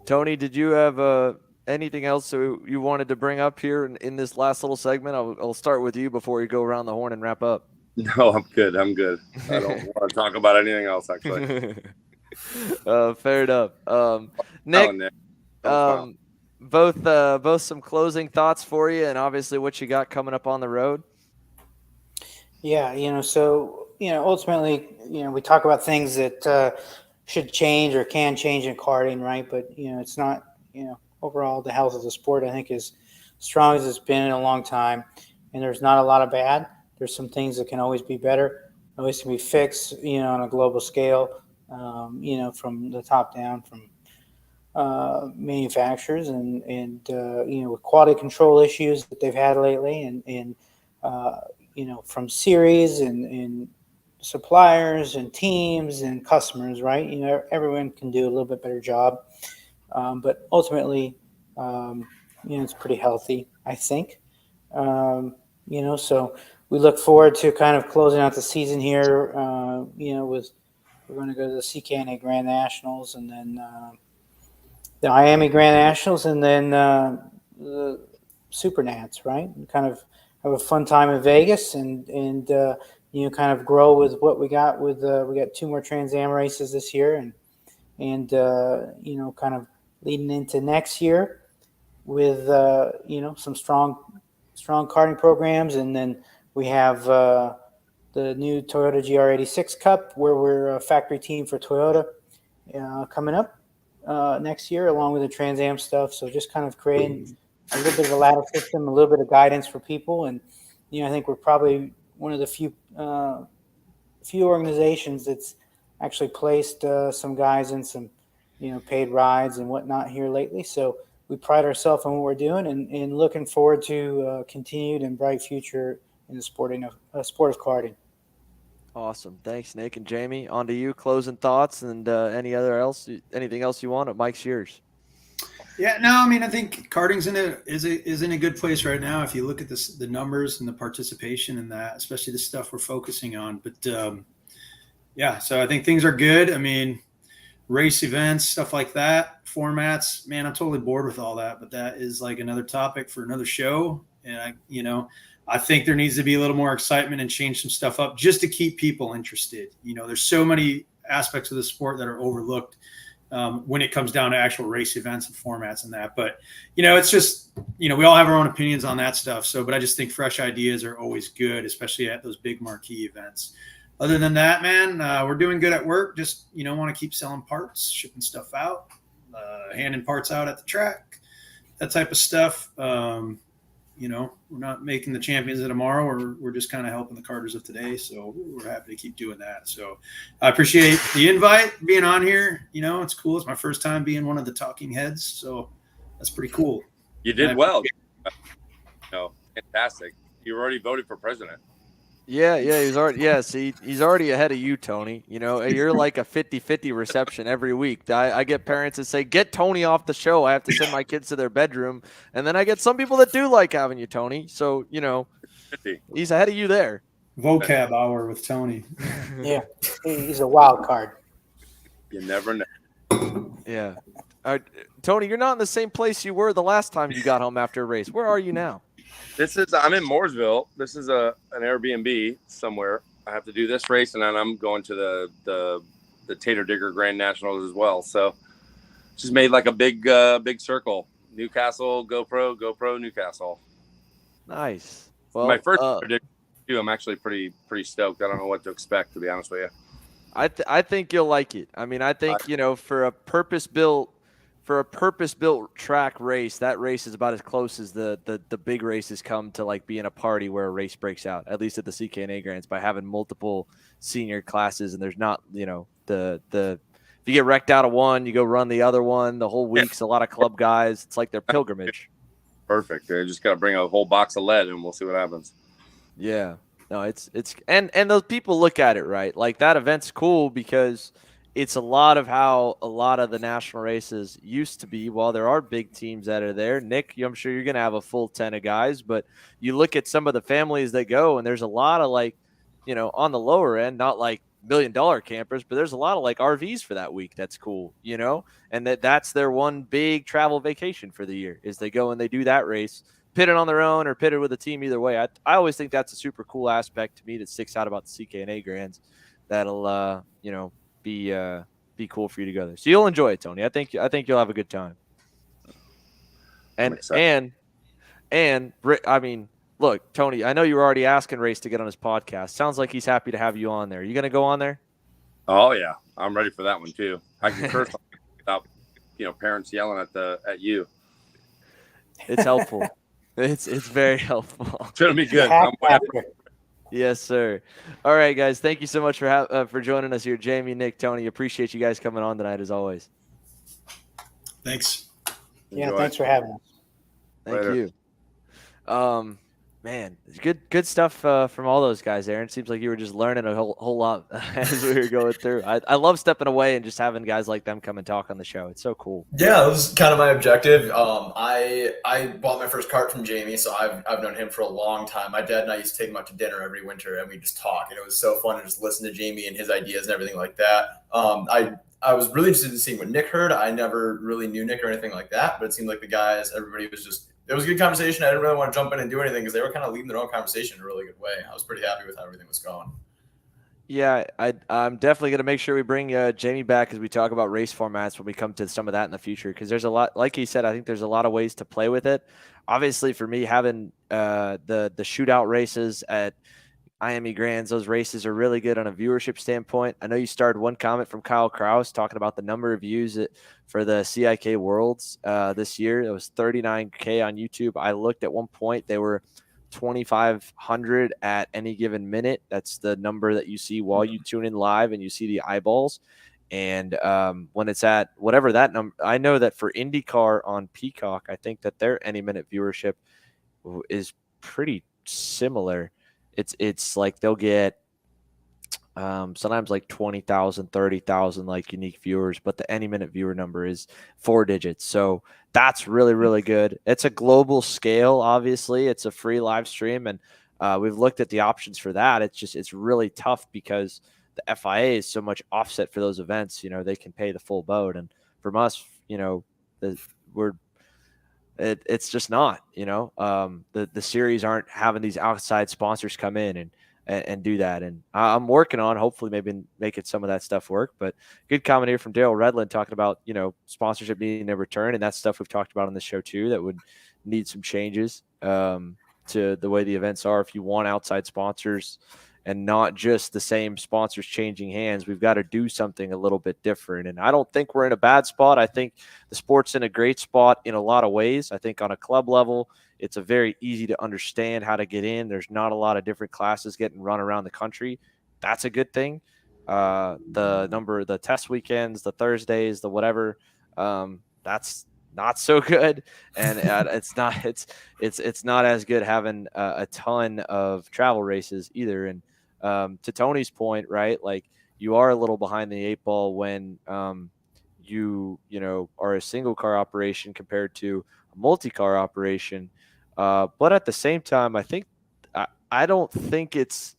Tony, did you have anything else you wanted to bring up here in this last little segment? I'll start with you before we go around the horn and wrap up. No, I'm good. I don't want to talk about anything else, actually. Fair enough. Nick, both some closing thoughts for you and obviously what you got coming up on the road. Yeah, you know, so, you know, ultimately, you know, we talk about things that should change or can change in karting, right? But, you know, it's not, you know, overall the health of the sport, I think, is strong as it's been in a long time. And there's not a lot of bad. There's some things that can always be better, always can be fixed, you know, on a global scale, you know, from the top down, from manufacturers and you know, with quality control issues that they've had lately and you know, from series and suppliers and teams and customers, right? You know, everyone can do a little bit better job. But ultimately, you know, it's pretty healthy, I think. You know, so we look forward to kind of closing out the season here, you know, we're going to go to the CKNA Grand Nationals and then the Miami Grand Nationals and then the Super Nats, right? And kind of have a fun time in Vegas and you know, kind of grow with what we got with we got 2 more Trans Am races this year and you know, kind of leading into next year with you know, some strong karting programs, and then we have the new Toyota GR86 Cup where we're a factory team for Toyota coming up next year, along with the Trans Am stuff. So just kind of creating a little bit of a ladder system, a little bit of guidance for people, and you know, I think we're probably one of the few organizations that's actually placed some guys in some, you know, paid rides and whatnot here lately. So we pride ourselves on what we're doing and looking forward to a continued and bright future in the sport of karting. Awesome. Thanks, Nick and Jamie. On to you, closing thoughts and anything else you want. Mike's yours. Yeah, no, I mean, I think karting's is in a good place right now. If you look at the numbers and the participation in that, especially the stuff we're focusing on. But yeah, so I think things are good. I mean, race events, stuff like that, formats, man, I'm totally bored with all that, but that is like another topic for another show. And I think there needs to be a little more excitement and change some stuff up just to keep people interested. You know, there's so many aspects of the sport that are overlooked when it comes down to actual race events and formats and that. But, it's just, we all have our own opinions on that stuff. So, but I just think fresh ideas are always good, especially at those big marquee events. Other than that, man, we're doing good at work. Just, want to keep selling parts, shipping stuff out, handing parts out at the track, that type of stuff. We're not making the champions of tomorrow. We're just kind of helping the karters of today. So we're happy to keep doing that. So I appreciate the invite, being on here. It's cool. It's my first time being one of the talking heads. So that's pretty cool. You did well. Fantastic. You were already voted for president. Yeah, he's already ahead of you, Tony. You're like a 50-50 reception every week. I get parents that say, get Tony off the show. I have to send my kids to their bedroom. And then I get some people that do like having you, Tony. So, he's ahead of you there. Vocab hour with Tony. Yeah, he's a wild card. You never know. Yeah. Tony, you're not in the same place you were the last time you got home after a race. Where are you now? I'm in Mooresville. This is an Airbnb somewhere. I have to do this race, and then I'm going to the Tater Digger Grand Nationals as well. So just made like a big circle. Newcastle, GoPro, Newcastle. Nice. Well, my first too. I'm actually pretty stoked. I don't know what to expect, to be honest with you. I think you'll like it. I mean, I think for a purpose-built track race, that race is about as close as the big races come to like being a party where a race breaks out, at least at the CKNA Grands, by having multiple senior classes. And there's not, if you get wrecked out of one, you go run the other one. The whole week's a lot of club guys. It's like their pilgrimage. Perfect. They just got to bring a whole box of lead and we'll see what happens. Yeah. No, it's and those people look at it, right? Like that event's cool because it's a lot of how a lot of the national races used to be. While there are big teams that are there, Nick, I'm sure you're going to have a full 10 of guys, but you look at some of the families that go, and there's a lot of like, on the lower end, not like $1 million campers, but there's a lot of like RVs for that week. That's cool, and that's their one big travel vacation for the year is they go and they do that race, pitted on their own or pitted with a team. Either way, I always think that's a super cool aspect to me that sticks out about the CKNA Grands. That'll, be cool for you to go there. So you'll enjoy it, Tony. I think you'll have a good time. And I mean, look, Tony, I know you were already asking Race to get on his podcast. Sounds like he's happy to have you on there. You going to go on there? Oh yeah. I'm ready for that one too. I can curse without, parents yelling at you. It's helpful. It's very helpful. It's going to be good. Yes, sir. All right, guys. Thank you so much for joining us here. Jamie, Nick, Tony, appreciate you guys coming on tonight as always. Thanks. Yeah, thanks for having us. Thank you. Man, good stuff from all those guys, Aaron. Seems like you were just learning a whole lot as we were going through. I love stepping away and just having guys like them come and talk on the show. It's so cool. Yeah, that was kind of my objective. I bought my first kart from Jamie, so I've known him for a long time. My dad and I used to take him out to dinner every winter, and we just talk, and it was so fun to just listen to Jamie and his ideas and everything like that. I was really interested in seeing what Nick heard. I never really knew Nick or anything like that, but it seemed like the guys, everybody was just – it was a good conversation. I didn't really want to jump in and do anything because they were kind of leading their own conversation in a really good way. I was pretty happy with how everything was going. Yeah, I'm definitely going to make sure we bring Jamie back as we talk about race formats when we come to some of that in the future, because there's a lot, like he said, I think there's a lot of ways to play with it. Obviously, for me, having the shootout races at IME Grands, those races are really good on a viewership standpoint. I know you started one comment from Kyle Kraus talking about the number of views for the CIK Worlds this year. It was 39K on YouTube. I looked at one point, they were 2,500 at any given minute. That's the number that you see while you tune in live and you see the eyeballs. And when it's at whatever that number, I know that for IndyCar on Peacock, I think that their any minute viewership is pretty similar. It's like they'll get sometimes like 20,000, 30,000 like unique viewers, but the any minute viewer number is 4 digits. So that's really, really good. It's a global scale. Obviously it's a free live stream. And we've looked at the options for that. It's really tough because the FIA is so much offset for those events. They can pay the full boat. And from us, it's just not, the series aren't having these outside sponsors come in. And and do that. And I'm working on hopefully maybe making some of that stuff work. But good comment here from Daryl Redland talking about, sponsorship needing a return. And that's stuff we've talked about on the show too, that would need some changes to the way the events are. If you want outside sponsors and not just the same sponsors changing hands, we've got to do something a little bit different. And I don't think we're in a bad spot. I think the sport's in a great spot in a lot of ways. I think on a club level, it's a very easy to understand how to get in. There's not a lot of different classes getting run around the country. That's a good thing. The test weekends, the Thursdays, the whatever, that's not so good. And it's not as good having a ton of travel races either. And to Tony's point, right, like you are a little behind the eight ball when you are a single car operation compared to a multi-car operation. But at the same time, I don't think it's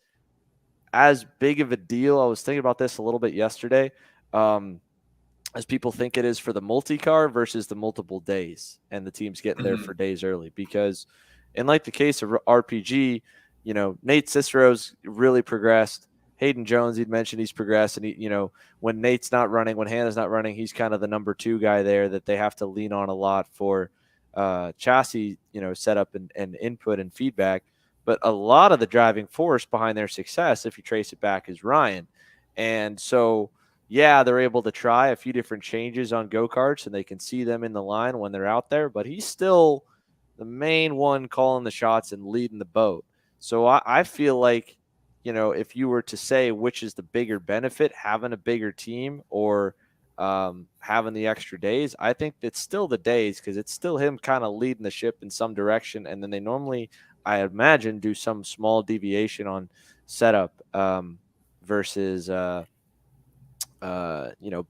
as big of a deal. I was thinking about this a little bit yesterday, as people think it is for the multi-car versus the multiple days and the teams getting there for days early. Because in like the case of RPG, Nate Cicero's really progressed. Hayden Jones, he'd mentioned he's progressed. And, when Nate's not running, when Hannah's not running, he's kind of the number 2 guy there that they have to lean on a lot for chassis, setup and input and feedback. But a lot of the driving force behind their success, if you trace it back, is Ryan. And so, yeah, they're able to try a few different changes on go-karts and they can see them in the line when they're out there, but he's still the main one calling the shots and leading the boat. So I feel like, if you were to say which is the bigger benefit, having a bigger team or having the extra days, I think it's still the days, because it's still him kind of leading the ship in some direction. And then they normally, I imagine, do some small deviation on setup versus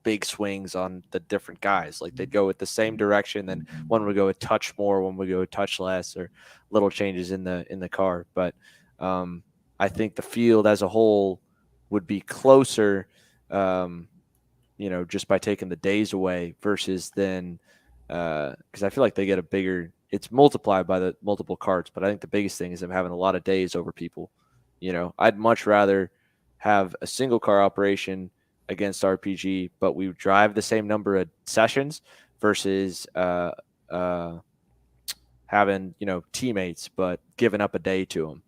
big swings on the different guys. Like they'd go with the same direction, then one would go a touch more, one would go a touch less, or little changes in the car. But I think the field as a whole would be closer, just by taking the days away versus then, because I feel like they get a bigger, it's multiplied by the multiple carts. But I think the biggest thing is them having a lot of days over people. I'd much rather have a single car operation against RPG, but we drive the same number of sessions versus having teammates, but giving up a day to them.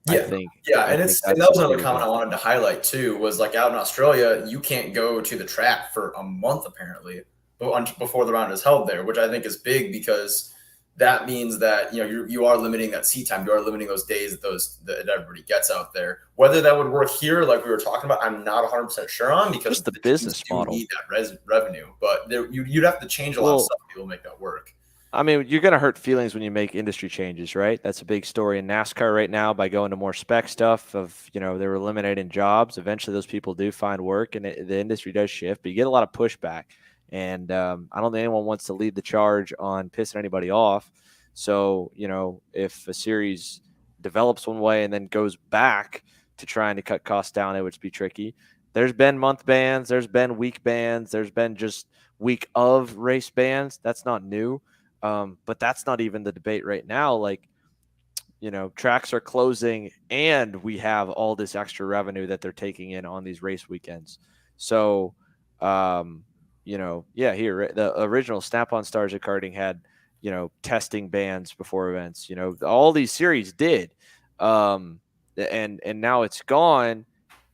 Yeah, I think. And that was another comment I wanted to highlight too. Was like out in Australia, you can't go to the track for a month apparently before the round is held there, which I think is big, because that means that you are limiting that seat time. You are limiting those days that everybody gets out there. Whether that would work here, like we were talking about, I'm not 100% sure on, because just the business model need that revenue. But you'd have to change a lot of stuff to be able to make that work. I mean, you're going to hurt feelings when you make industry changes, right? That's a big story in NASCAR right now by going to more spec stuff of, they're eliminating jobs. Eventually those people do find work and the industry does shift, but you get a lot of pushback. And I don't think anyone wants to lead the charge on pissing anybody off. So, if a series develops one way and then goes back to trying to cut costs down, it would be tricky. There's been month bans. There's been week bans. There's been just week of race bans. That's not new. But that's not even the debate right now. Like, tracks are closing and we have all this extra revenue that they're taking in on these race weekends. So, here, the original Snap-on Stars of Karting had, testing bans before events, all these series did. And now it's gone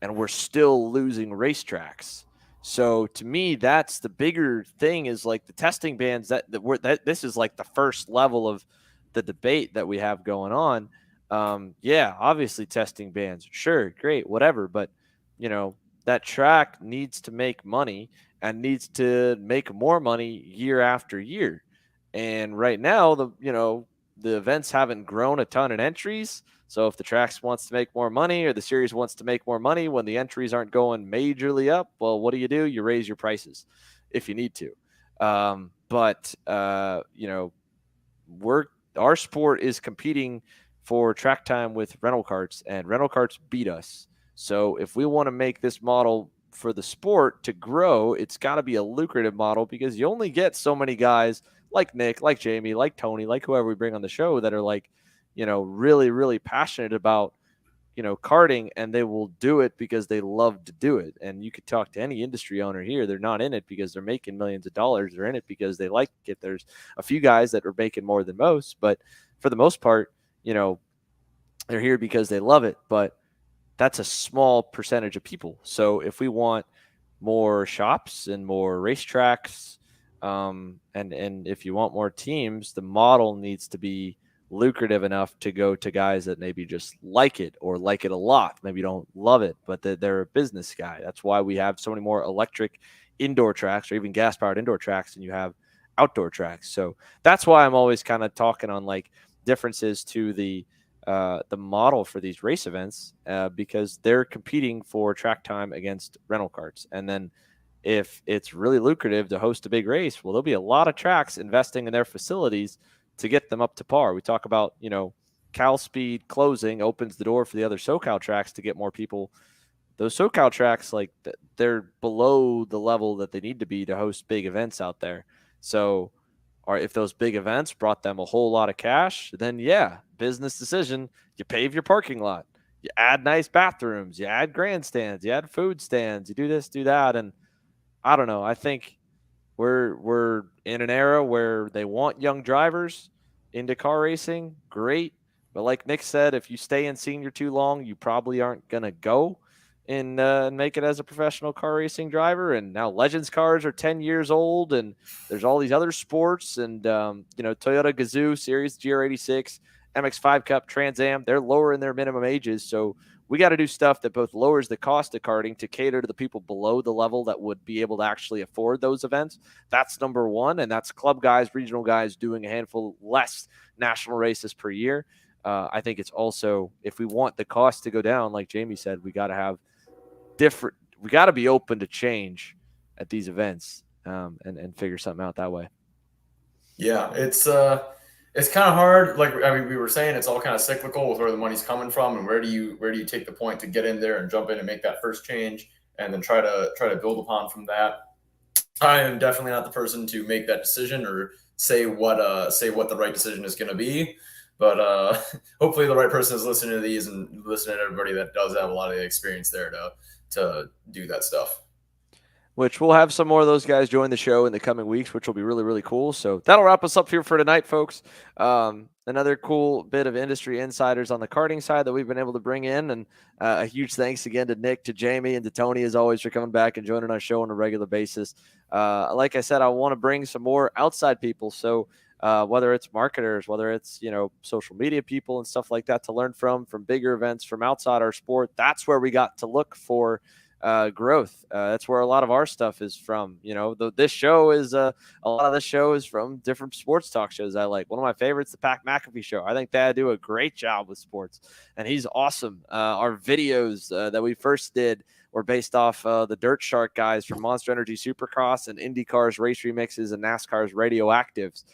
and we're still losing racetracks. So to me, that's the bigger thing, is like the testing bans that this is like the first level of the debate that we have going on. Obviously testing bans, sure, great, whatever. But, that track needs to make money and needs to make more money year after year. And right now, the events haven't grown a ton in entries. So if the tracks wants to make more money or the series wants to make more money when the entries aren't going majorly up, well, what do? You raise your prices if you need to. Our sport is competing for track time with rental carts, and rental carts beat us. So if we want to make this model for the sport to grow, it's got to be a lucrative model, because you only get so many guys like Nick, like Jamie, like Tony, like whoever we bring on the show that are like, really, really passionate about, karting, and they will do it because they love to do it. And you could talk to any industry owner here. They're not in it because they're making millions of dollars. They're in it because they like it. There's a few guys that are making more than most, but for the most part, they're here because they love it. But that's a small percentage of people. So if we want more shops and more racetracks, and if you want more teams, the model needs to be lucrative enough to go to guys that maybe just like it or like it a lot. Maybe don't love it, but they're a business guy. That's why we have so many more electric indoor tracks or even gas powered indoor tracks than you have outdoor tracks. So that's why I'm always kind of talking on like differences to the model for these race events, because they're competing for track time against rental carts. And then if it's really lucrative to host a big race, well, there'll be a lot of tracks investing in their facilities to get them up to par. We talk about, CalSpeed closing opens the door for the other SoCal tracks to get more people. Those SoCal tracks, like they're below the level that they need to be to host big events out there. So, or if those big events brought them a whole lot of cash, then yeah, business decision, you pave your parking lot, you add nice bathrooms, you add grandstands, you add food stands, you do this, do that. And I don't know. I think we're in an era where they want young drivers into car racing. Great. But like Nick said, if you stay in senior too long, you probably aren't going to go and make it as a professional car racing driver. And now Legends cars are 10 years old, and there's all these other sports. And, Toyota Gazoo Series, GR86, MX5 Cup, Trans Am, they're lowering their minimum ages. So we got to do stuff that both lowers the cost of karting to cater to the people below the level that would be able to actually afford those events. That's number one. And that's club guys, regional guys doing a handful less national races per year. I think it's also, if we want the cost to go down, like Jamie said, we got to have we got to be open to change at these events, and figure something out that way. Yeah, it's kind of hard. Like, I mean, we were saying, it's all kind of cyclical with where the money's coming from, and where do you take the point to get in there and jump in and make that first change, and then try to build upon from that. I am definitely not the person to make that decision or say what the right decision is going to be. But hopefully the right person is listening to these and listening to everybody that does have a lot of the experience there to do that stuff. Which we'll have some more of those guys join the show in the coming weeks, which will be really, really cool. So that'll wrap us up here for tonight, folks. Another cool bit of industry insiders on the karting side that we've been able to bring in. And a huge thanks again to Nick, to Jamie, and to Tony, as always, for coming back and joining our show on a regular basis. Like I said, I want to bring some more outside people. So whether it's marketers, whether it's, social media people and stuff like that, to learn from bigger events, from outside our sport, that's where we got to look for growth. That's where a lot of our stuff is from. This show is a lot of this show is from different sports talk shows I like. One of my favorites, the Pat McAfee show. I think they do a great job with sports, and he's awesome. Our videos that we first did were based off the Dirt Shark guys from Monster Energy Supercross and IndyCar's race remixes and NASCAR's radioactives.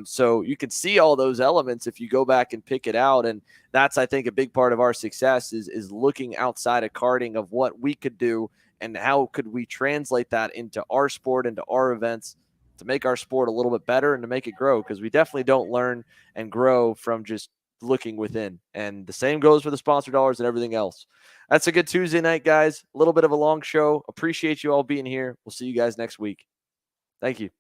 So you can see all those elements if you go back and pick it out. And that's, I think, a big part of our success is looking outside of karting of what we could do and how could we translate that into our sport, into our events, to make our sport a little bit better and to make it grow. Because we definitely don't learn and grow from just looking within. And the same goes for the sponsor dollars and everything else. That's a good Tuesday night, guys. A little bit of a long show. Appreciate you all being here. We'll see you guys next week. Thank you.